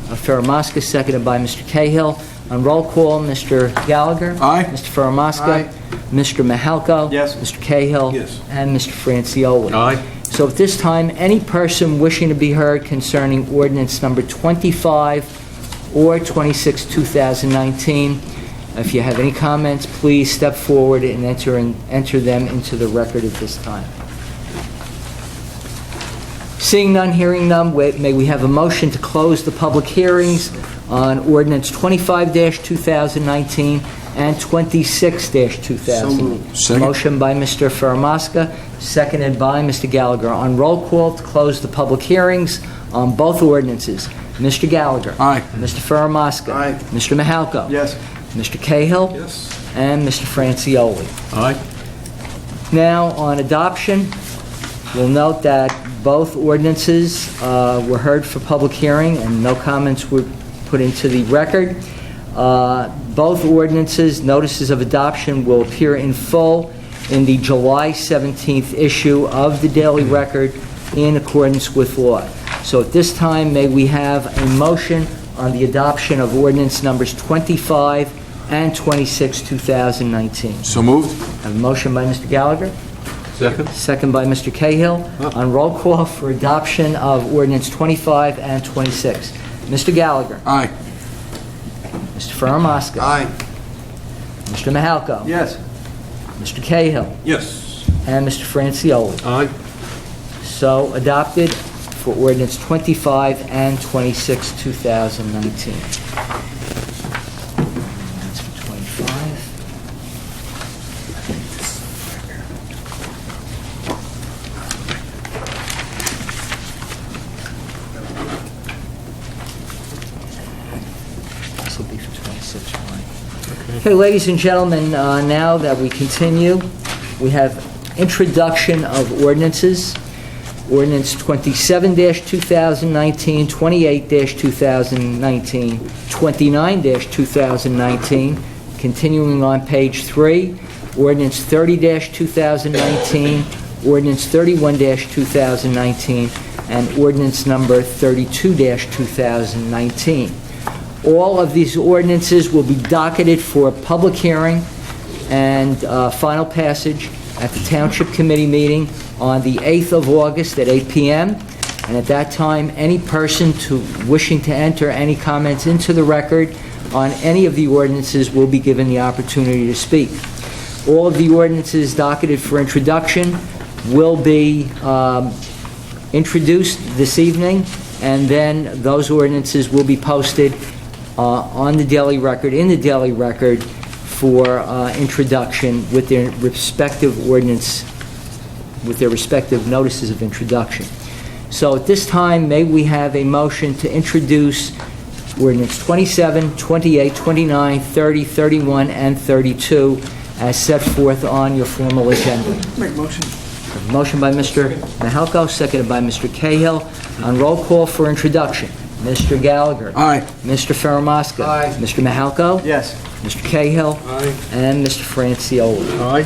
Faramaska, seconded by Mr. Cahill. On roll call, Mr. Gallagher? Aye. Mr. Faramaska? Aye. Mr. Mahalko? Yes. Mr. Cahill? Yes. And Mr. Francioli? Aye. So at this time, any person wishing to be heard concerning ordinance number 25 or 26, 2019, if you have any comments, please step forward and enter them into the record at this time. Seeing none, hearing none, may we have a motion to close the public hearings on ordinance 25-2019 and 26-2019. Second. Motion by Mr. Faramaska, seconded by Mr. Gallagher. On roll call to close the public hearings on both ordinances. Mr. Gallagher. Aye. Mr. Faramaska. Aye. Mr. Mahalko. Yes. Mr. Cahill. Yes. And Mr. Francioli. Aye. Now, on adoption, we'll note that both ordinances were heard for public hearing and no comments were put into the record. Both ordinances, notices of adoption, will appear in full in the July 17th issue of the Daily Record in accordance with law. So at this time, may we have a motion on the adoption of ordinance numbers 25 and 26, 2019. So moved. Have a motion by Mr. Gallagher, Second. second by Mr. Cahill. On roll call for adoption of ordinance 25 and 26. Mr. Gallagher. Aye. Mr. Faramaska. Aye. Mr. Mahalko. Yes. Mr. Cahill. Yes. And Mr. Francioli. Aye. So adopted for ordinance 25 and 26, 2019. That's for 25. This will be for 26, right? Okay, ladies and gentlemen, now that we continue, we have introduction of ordinances. Ordinance 27-2019, 28-2019, 29-2019, continuing on page 3. Ordinance 30-2019, ordinance 31-2019, and ordinance number 32-2019. All of these ordinances will be docketed for public hearing and final passage at the Township Committee meeting on the 8th of August at 8 p.m. And at that time, any person wishing to enter any comments into the record on any of the ordinances will be given the opportunity to speak. All of the ordinances docketed for introduction will be introduced this evening, and then those ordinances will be posted on the Daily Record, in the Daily Record, for introduction with their respective ordinance, with their respective notices of introduction. So at this time, may we have a motion to introduce ordinance 27, 28, 29, 30, 31, and 32 as set forth on your formal agenda. Make motion. A motion by Mr. Mahalko, seconded by Mr. Cahill. On roll call for introduction, Mr. Gallagher. Aye. Mr. Ferramaska. Aye. Mr. Mahalko. Yes. Mr. Cahill. Aye. And Mr. Francioli. Aye.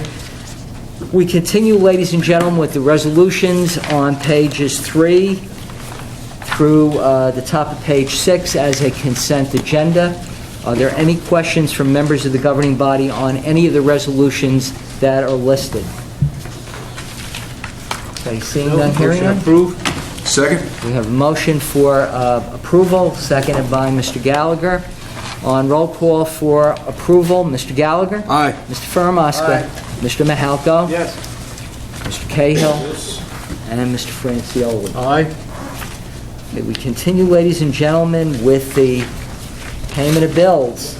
We continue, ladies and gentlemen, with the resolutions on pages 3 through the top of page 6 as a consent agenda. Are there any questions from members of the governing body on any of the resolutions that are listed? Okay, seeing none, hearing none. Approved. Second? We have a motion for approval, seconded by Mr. Gallagher. On roll call for approval, Mr. Gallagher? Aye. Mr. Ferramaska? Aye. Mr. Mahalko? Yes. Mr. Cahill? And Mr. Francioli. Aye. Okay, we continue, ladies and gentlemen, with the payment of bills.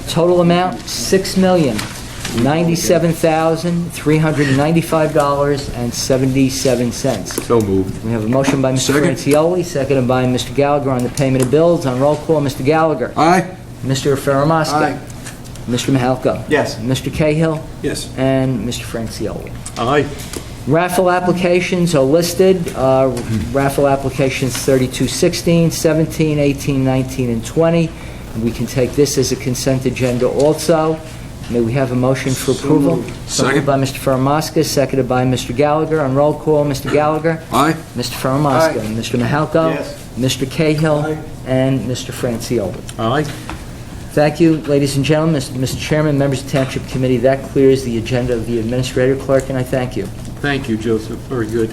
Total amount, $6,097,395.77. So moved. We have a motion by Mr. Second. Francioli, seconded by Mr. Gallagher on the payment of bills. On roll call, Mr. Gallagher. Aye. Mr. Ferramaska. Aye. Mr. Mahalko. Yes. Mr. Cahill. Yes. And Mr. Francioli. Aye. Raffle applications are listed. Raffle applications 3216, 17, 18, 19, and 20. And we can take this as a consent agenda also. May we have a motion for approval? moved. So moved Second. by Mr. Ferramaska, seconded by Mr. Gallagher. On roll call, Mr. Gallagher. Aye. Mr. Ferramaska. Aye. Mr. Mahalko. Yes. Mr. Cahill. Aye. And Mr. Francioli. Aye. Thank you, ladies and gentlemen. Mr. Chairman, members of the Township Committee, that clears the agenda of the Administrator Clerk, and I thank you. Thank you, Joseph. Very good.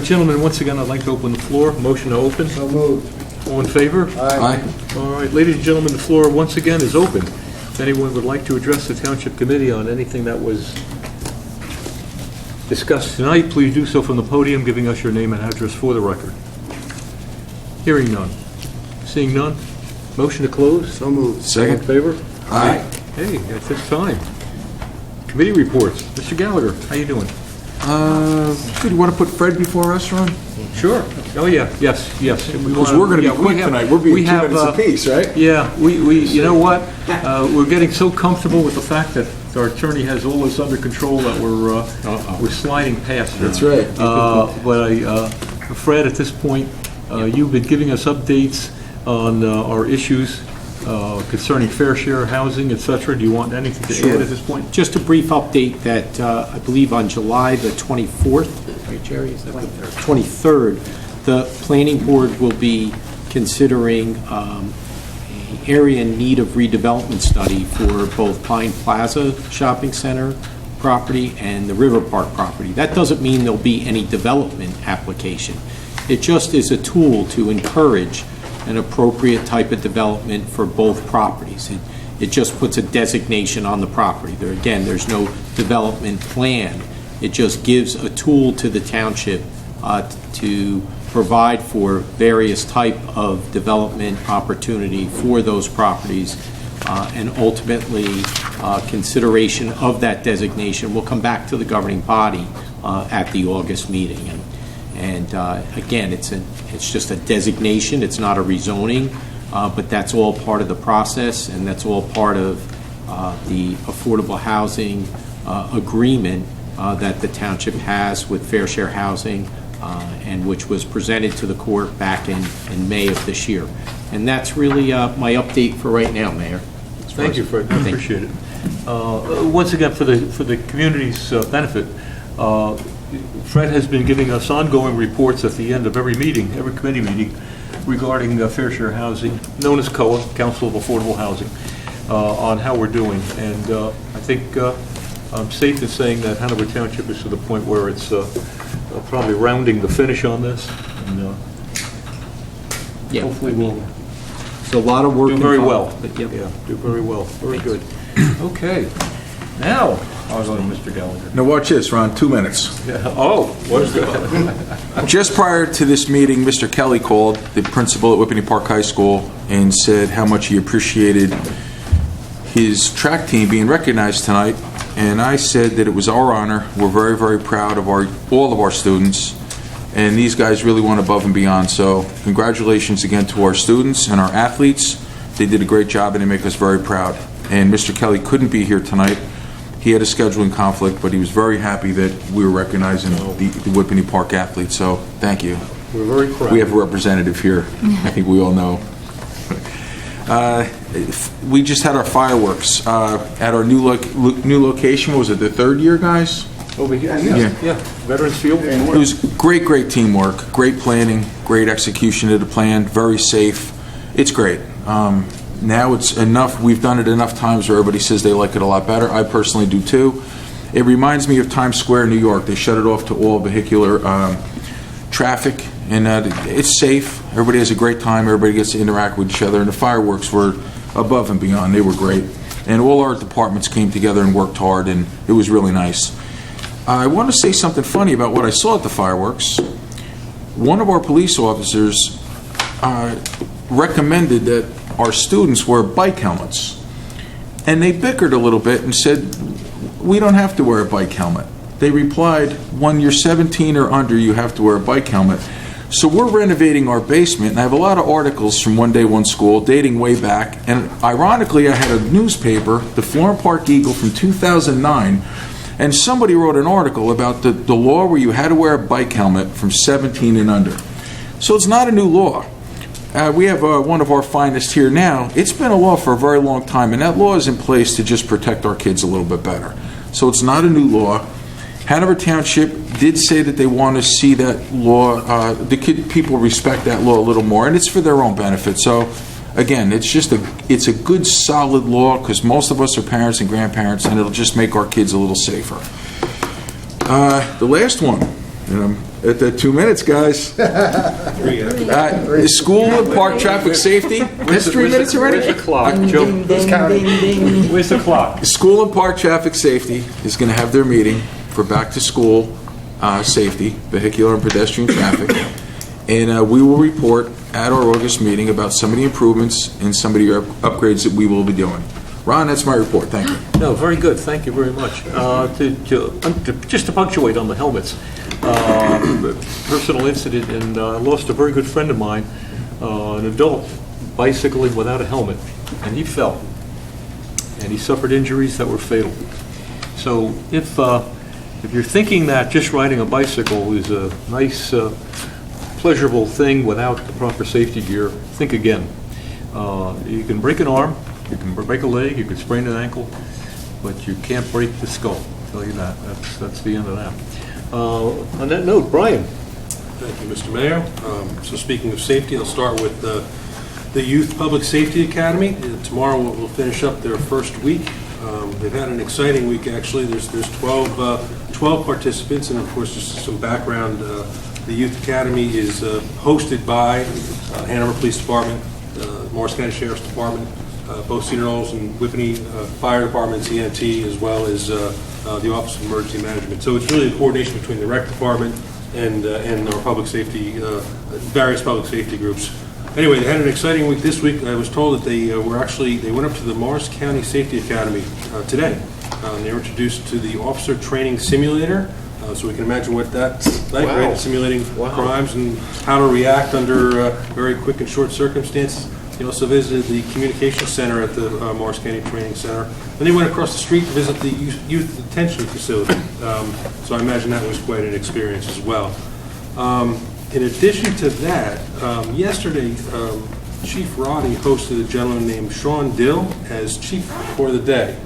Gentlemen, once again, I'd like to open the floor. Motion to open. So moved. All in favor? Aye. All right, ladies and gentlemen, the floor once again is open. If anyone would like to address the Township Committee on anything that was discussed tonight, please do so from the podium, giving us your name and address for the record. Hearing none. Seeing none? Motion to close? So moved. All in Second? favor? Aye. Hey, at this time. Committee reports. Mr. Gallagher, how you doing? Good, you want to put Fred before us, Ron? Sure. Oh, yeah, yes. Because we're going to be quick tonight. We're being 2 minutes apiece, right? Yeah, we you know what? We're getting so comfortable with the fact that our attorney has all this under control that we're sliding past it. That's right. But Fred, at this point, you've been giving us updates on our issues concerning fair share housing, et cetera. Do you want anything to add at this point? Just a brief update that I believe on July the 24th, right, Jerry, is that the 23rd, the Planning Board will be considering an area in need of redevelopment study for both Pine Plaza Shopping Center property and the River Park property. That doesn't mean there'll be any development application. It just is a tool to encourage an appropriate type of development for both properties. It just puts a designation on the property. There's no development plan. It just gives a tool to the township to provide for various type of development opportunity for those properties, and ultimately consideration of that designation will come back to the governing body at the August meeting. And again, it's just a designation. It's not a rezoning, but that's all part of the process, and that's all part of the affordable housing agreement that the township has with Fair Share Housing, and which was presented to the court back in May of this year. And that's really my update for right now, Mayor. Thank you, Fred. I appreciate it. Once again, for the community's benefit, Fred has been giving us ongoing reports at the end of every meeting, every committee meeting, regarding fair share housing, known as COA, Council of Affordable Housing, on how we're doing. And I think I'm safe in saying that Hanover Township is to the point where it's probably rounding the finish on this. And Yeah, hopefully we'll It's a lot of work do very well. involved, but yep. Yeah, do very well. Very good. Okay. Now, I'll go to Mr. Gallagher. Now watch this, Ron, 2 minutes. Yeah. Oh, what is that? Just prior to this meeting, Mr. Kelly called, the principal at Whippany Park High School, and said how much he appreciated his track team being recognized tonight. And I said that it was our honor. We're very, very proud of all of our students. And these guys really went above and beyond. So congratulations again to our students and our athletes. They did a great job and they make us very proud. And Mr. Kelly couldn't be here tonight. He had a scheduling conflict, but he was very happy that we were recognizing the Whippany Park athletes. So thank you. We're very proud. We have a representative here. I think we all know. We just had our fireworks at our new location. What was it, the third year, guys? Over here? Yeah. Veterans Field? It was great teamwork, great planning, great execution of the plan, very safe. It's great. Now it's enough. We've done it enough times where everybody says they like it a lot better. I personally do too. It reminds me of Times Square, New York. They shut it off to all vehicular traffic, and it's safe. Everybody has a great time. Everybody gets to interact with each other, and the fireworks were above and beyond. They were great. And all our departments came together and worked hard, and it was really nice. I want to say something funny about what I saw at the fireworks. One of our police officers recommended that our students wear bike helmets. And they bickered a little bit and said, we don't have to wear a bike helmet. They replied, when you're 17 or under, you have to wear a bike helmet. So we're renovating our basement, and I have a lot of articles from One Day One School dating way back. And ironically, I had a newspaper, the Florham Park Eagle from 2009, and somebody wrote an article about the law where you had to wear a bike helmet from 17 and under. So it's not a new law. We have one of our finest here now. It's been a law for a very long time, and that law is in place to just protect our kids a little bit better. So it's not a new law. Hanover Township did say that they want to see that law, people respect that law a little more, and it's for their own benefit. So again, it's a good, solid law because most of us are parents and grandparents, and it'll just make our kids a little safer. The last one, and I'm at the 2 minutes, guys. School and park traffic safety. That's 3 minutes already? Where's the clock, Joe? Where's the clock? School and park traffic safety is going to have their meeting for back to school safety, vehicular and pedestrian traffic. And we will report at our August meeting about some of the improvements and some of the upgrades that we will be doing. Ron, that's my report. Thank you. No, very good. Thank you very much. Just to punctuate on the helmets, personal incident, and lost a very good friend of mine, an adult, bicycling without a helmet, and he fell, and he suffered injuries that were fatal. So if you're thinking that just riding a bicycle is a nice, pleasurable thing without the proper safety gear, think again. You can break an arm, you can break a leg, you can sprain an ankle, but you can't break the skull. I'll tell you that. That's the end of that. On that note, Brian. Thank you, Mr. Mayor. So speaking of safety, I'll start with the Youth Public Safety Academy. Tomorrow we'll finish up their first week. They've had an exciting week, actually. There's 12 participants, and of course, just some background. The Youth Academy is hosted by Hanover Police Department, Morris County Sheriff's Department, both Cedar Knolls and Whippany Fire Departments, EMT, as well as the Office of Emergency Management. So it's really a coordination between the Rec Department and our public safety, various public safety groups. Anyway, they had an exciting week this week. I was told that they went up to the Morris County Safety Academy today. They were introduced to the Officer Training Simulator, so we can imagine what that's like, Wow. right? Simulating crimes and how to react under very quick and short circumstances. They also visited the Communication Center at the Morris County Training Center. And they went across the street to visit the Youth Detention Facility. So I imagine that was quite an experience as well. In addition to that, yesterday, Chief Roddy hosted a gentleman named Sean Dill as chief for the day.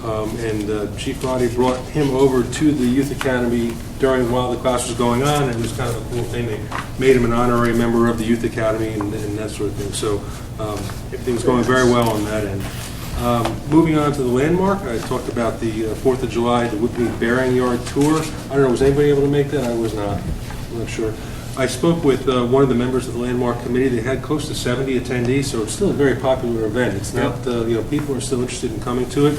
And Chief Roddy brought him over to the Youth Academy while the class was going on, and it was kind of a cool thing. They made him an honorary member of the Youth Academy and that sort of thing. So everything's going very well on that end. Moving on to the landmark, I talked about the 4th of July, the Whitney Bearing Yard Tour. I don't know, was anybody able to make that? I was not. I'm not sure. I spoke with one of the members of the Landmark Committee. They had close to 70 attendees, so it's still a very popular event. It's not, people are still interested in coming to it.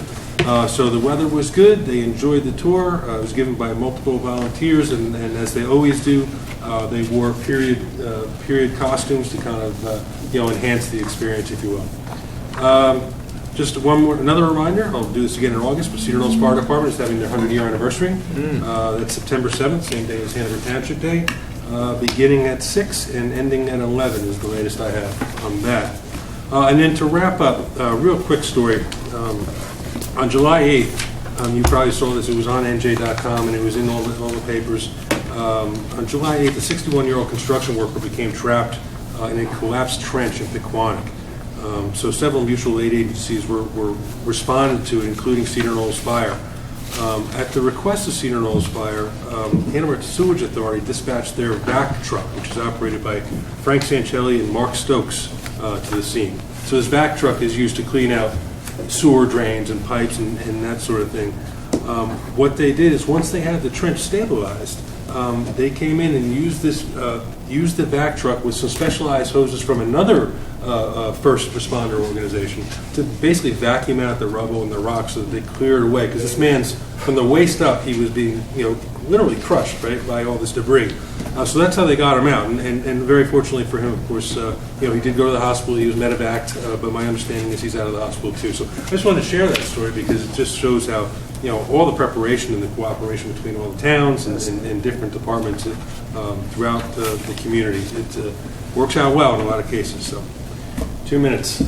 So the weather was good. They enjoyed the tour. It was given by multiple volunteers, and as they always do, they wore period costumes to kind of enhance the experience, if you will. Just another reminder, I'll do this again in August, but Cedar Knolls Fire Department is having their 100-year anniversary. That's September 7th, same day as Hanover Township Day. Beginning at 6 and ending at 11 is the latest I have on that. And then to wrap up, a real quick story. On July 8th, you probably saw this, it was on NJ.com and it was in all the papers. On July 8th, a 61-year-old construction worker became trapped in a collapsed trench in Pequannock. So several mutual aid agencies were responded to, including Cedar Knolls Fire. At the request of Cedar Knolls Fire, Hanover Sewage Authority dispatched their vac truck, which is operated by Frank Sancelli and Mark Stokes, to the scene. So this vac truck is used to clean out sewer drains and pipes and that sort of thing. What they did is once they had the trench stabilized, they came in and used the vac truck with some specialized hoses from another first responder organization to basically vacuum out the rubble and the rocks so that they cleared away. Because this man's, from the waist up, he was being, literally crushed, right, by all this debris. So that's how they got him out. And very fortunately for him, of course, he did go to the hospital. He was medevaced, but my understanding is he's out of the hospital too. So I just wanted to share that story because it just shows how, all the preparation and the cooperation between all the towns and different departments throughout the community. It works out well in a lot of cases. So 2 minutes.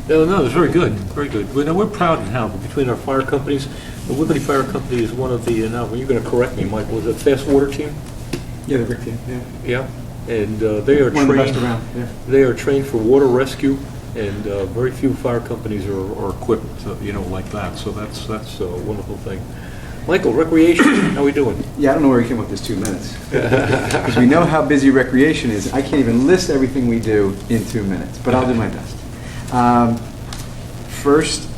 No, it's very good, very good. We're proud in Hanover between our fire companies. The Liberty Fire Company is one of the, now you're going to correct me, Michael, is it Fast Water Team? Yeah, the brick team, yeah. Yeah, and they are One of the best trained. around, yeah. They are trained for water rescue, and very few fire companies are equipped, like that. So that's a wonderful thing. Michael, recreation, how we doing? Yeah, I don't know where you came up with this 2 minutes. Because we know how busy recreation is. I can't even list everything we do in 2 minutes, but I'll do my best. First,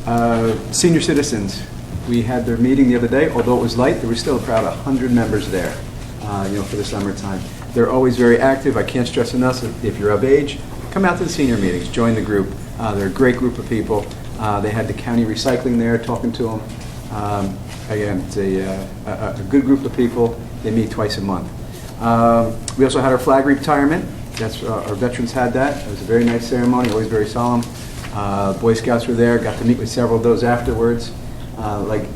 senior citizens. We had their meeting the other day. Although it was light, there was still about 100 members there, for the summertime. They're always very active. I can't stress enough, if you're of age, come out to the senior meetings, join the group. They're a great group of people. They had the county recycling there, talking to them. Again, it's a good group of people. They meet twice a month. We also had our flag retirement. That's our veterans had that. It was a very nice ceremony, always very solemn. Boy Scouts were there. Got to meet with several of those afterwards. Like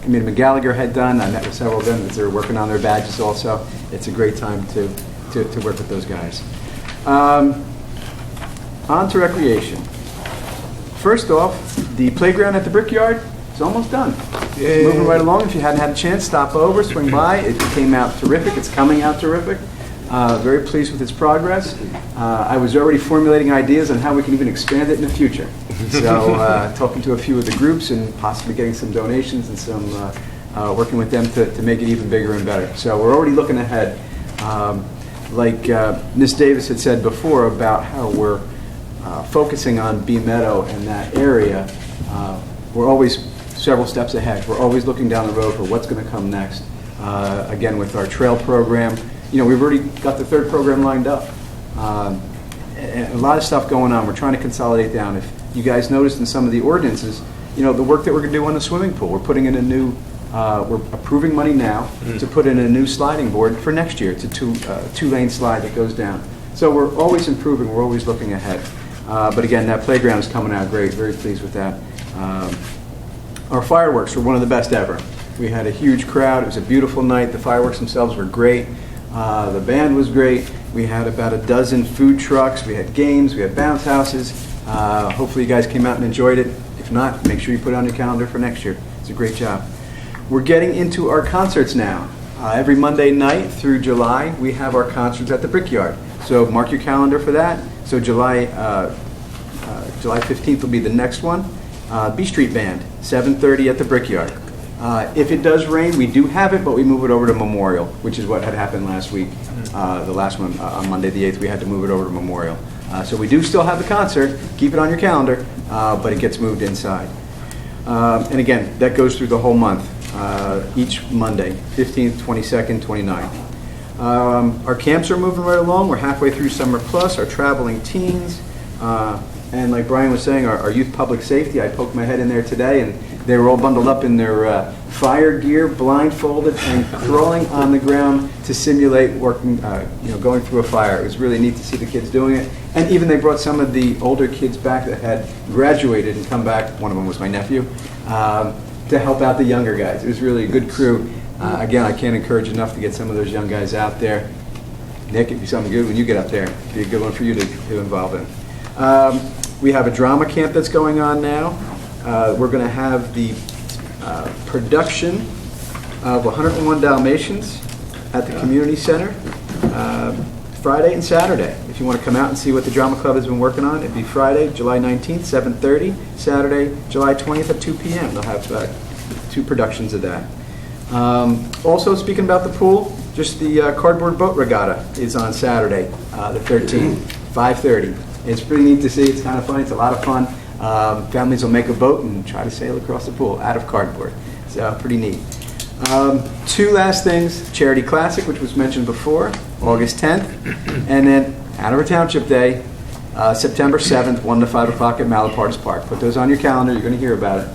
Committeeman Gallagher had done. I met with several of them because they were working on their badges also. It's a great time to work with those guys. On to recreation. First off, the playground at the Brickyard is almost done. It's moving right along. If you hadn't had a chance, stop over, swing by. It came out terrific. It's coming out terrific. Very pleased with its progress. I was already formulating ideas on how we can even expand it in the future. So talking to a few of the groups and possibly getting some donations and some working with them to make it even bigger and better. So we're already looking ahead. Like Ms. Davis had said before about how we're focusing on Bee Meadow and that area, we're always several steps ahead. We're always looking down the road for what's going to come next. Again, with our trail program, we've already got the third program lined up. And a lot of stuff going on. We're trying to consolidate down. If you guys noticed in some of the ordinances, the work that we're going to do on the swimming pool, we're putting in a new, we're approving money now to put in a new sliding board for next year. It's a two-lane slide that goes down. So we're always improving. We're always looking ahead. But again, that playground is coming out great. Very pleased with that. Our fireworks were one of the best ever. We had a huge crowd. It was a beautiful night. The fireworks themselves were great. The band was great. We had about a dozen food trucks. We had games. We had bounce houses. Hopefully you guys came out and enjoyed it. If not, make sure you put it on your calendar for next year. It's a great job. We're getting into our concerts now. Every Monday night through July, we have our concerts at the Brickyard. So mark your calendar for that. So July 15th will be the next one. B Street Band 7:30 at the Brickyard. If it does rain, we do have it, but we move it over to Memorial, which is what had happened last week. The last one, on Monday the 8th, we had to move it over to Memorial. So we do still have the concert. Keep it on your calendar, but it gets moved inside. And again, that goes through the whole month, each Monday, 15th, 22nd, 29th. Our camps are moving right along. We're halfway through Summer Plus, our traveling teens. And like Brian was saying, our youth public safety, I poked my head in there today, and they were all bundled up in their fire gear, blindfolded, and crawling on the ground to simulate working, going through a fire. It was really neat to see the kids doing it. And even they brought some of the older kids back that had graduated and come back. One of them was my nephew, to help out the younger guys. It was really a good crew. Again, I can't encourage enough to get some of those young guys out there. Nick, it'd be something good when you get up there. It'd be a good one for you to involve in. We have a drama camp that's going on now. We're going to have the production of 101 Dalmatians at the community center Friday and Saturday. If you want to come out and see what the drama club has been working on, it'd be Friday, July 19th, 7:30, Saturday, July 20th at 2 p.m. They'll have 2 productions of that. Also, speaking about the pool, just the cardboard boat regatta is on Saturday, the 13th, 5:30. It's pretty neat to see. It's kind of fun. It's a lot of fun. Families will make a boat and try to sail across the pool out of cardboard. It's pretty neat. 2 last things. Charity Classic, which was mentioned before, August 10th. And then Hanover Township Day, September 7th, 1 to 5 o'clock at Malapartis Park. Put those on your calendar. You're going to hear about it.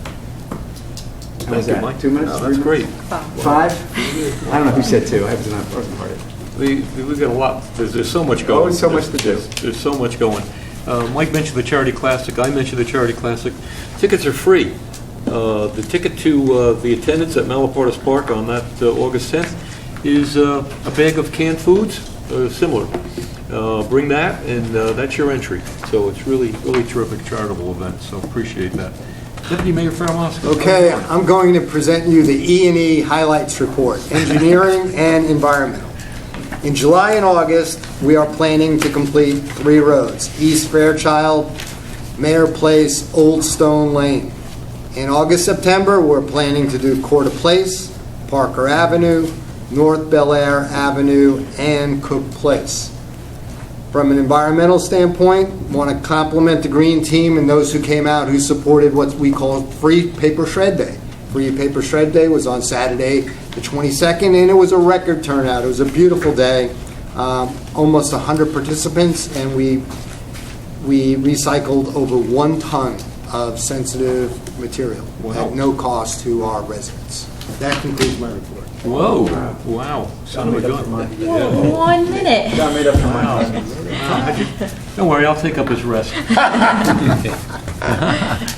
How was that? Mike. 2 minutes? Oh, that's great. 5? I don't know who said 2. I wasn't part of it. We've got a lot. There's so much going. Always so much to do. There's so much going. Mike mentioned the Charity Classic. I mentioned the Charity Classic. Tickets are free. The ticket to the attendance at Malapartis Park on that August 10th is a bag of canned foods, similar. Bring that, and that's your entry. So it's really terrific charitable event. So appreciate that. Deputy Mayor Faramowski. Okay, I'm going to present you the E&E highlights report, engineering and environmental. In July and August, we are planning to complete 3 roads, East Fairchild, Mayor Place, Old Stone Lane. In August, September, we're planning to do Court Place, Parker Avenue, North Bel Air Avenue, and Cook Place. From an environmental standpoint, want to compliment the Green Team and those who came out who supported what we call Free Paper Shred Day. Free Paper Shred Day was on Saturday, the 22nd, and it was a record turnout. It was a beautiful day. Almost 100 participants, and we recycled over 1 ton of sensitive material at no cost to our residents. That concludes my report. Whoa! Wow! Son of a gun. 1 minute. Got made up for mine. Don't worry, I'll take up his rest.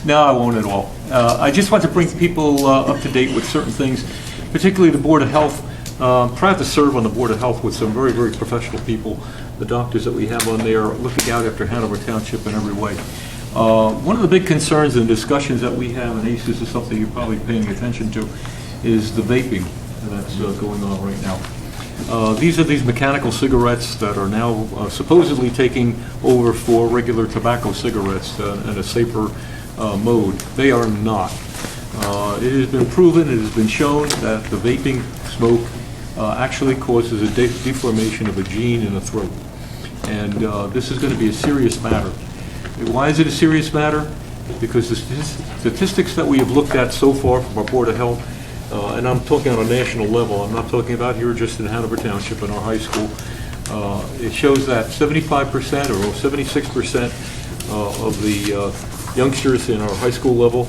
No, I won't at all. I just want to bring people up to date with certain things, particularly the Board of Health. Proud to serve on the Board of Health with some very, very professional people. The doctors that we have on there looking out after Hanover Township in every way. One of the big concerns and discussions that we have, and ACES is something you're probably paying attention to, is the vaping that's going on right now. These are these mechanical cigarettes that are now supposedly taking over for regular tobacco cigarettes in a safer mode. They are not. It has been proven, it has been shown that the vaping smoke actually causes a deformation of a gene in the throat. And this is going to be a serious matter. Why is it a serious matter? Because the statistics that we have looked at so far from our Board of Health, and I'm talking on a national level, I'm not talking about here just in Hanover Township in our high school, it shows that 75% or 76% of the youngsters in our high school level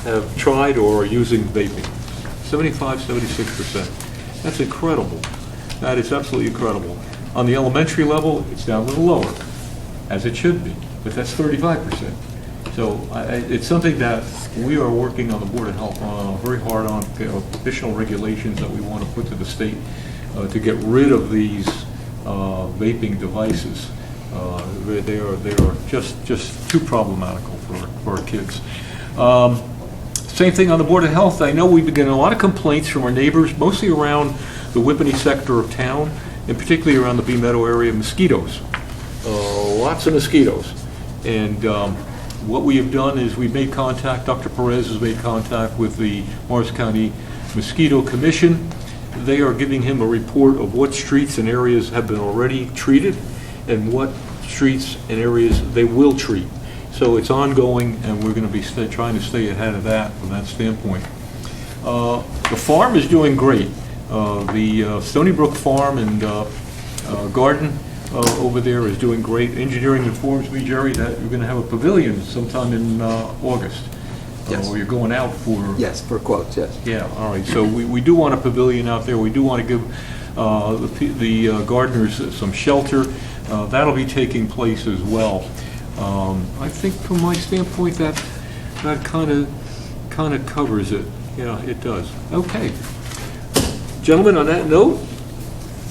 have tried or are using vaping. 75, 76%. That's incredible. That is absolutely incredible. On the elementary level, it's down a little lower, as it should be, but that's 35%. So it's something that we are working on the Board of Health very hard on, additional regulations that we want to put to the state to get rid of these vaping devices. They are just too problematical for our kids. Same thing on the Board of Health. I know we've been getting a lot of complaints from our neighbors, mostly around the Whippany sector of town, and particularly around the Bee Meadow area, mosquitoes. Lots of mosquitoes. And What we have done is we've made contact, Dr. Perez has made contact with the Morris County Mosquito Commission. They are giving him a report of what streets and areas have been already treated and what streets and areas they will treat. So it's ongoing, and we're going to be trying to stay ahead of that from that standpoint. The farm is doing great. The Stony Brook Farm and Garden over there is doing great. Engineering informs me, Jerry, that you're going to have a pavilion sometime in August. Yes. Or you're going out for... Yes, for quotes, yes. Yeah, all right. So we do want a pavilion out there. We do want to give the gardeners some shelter. That'll be taking place as well. I think from my standpoint that kind of covers it. Yeah, it does. Okay. Gentlemen, on that note,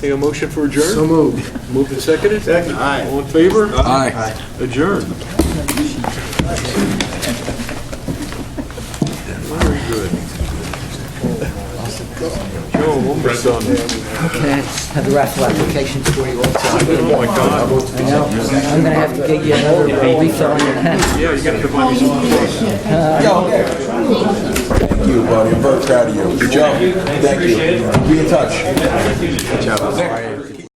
take a motion for adjourn? So moved. Moved and seconded? Second. Aye. All in favor? Aye. Adjourn. Very good. Joe, almost done. Okay, have the raffle applications for you also. Oh, my God. I know. I'm going to have to get you another refill on your pen. Yeah, you got to buy me some. Thank you, buddy. I'm very proud of you. Good job. Thank you. Be in touch. Good job.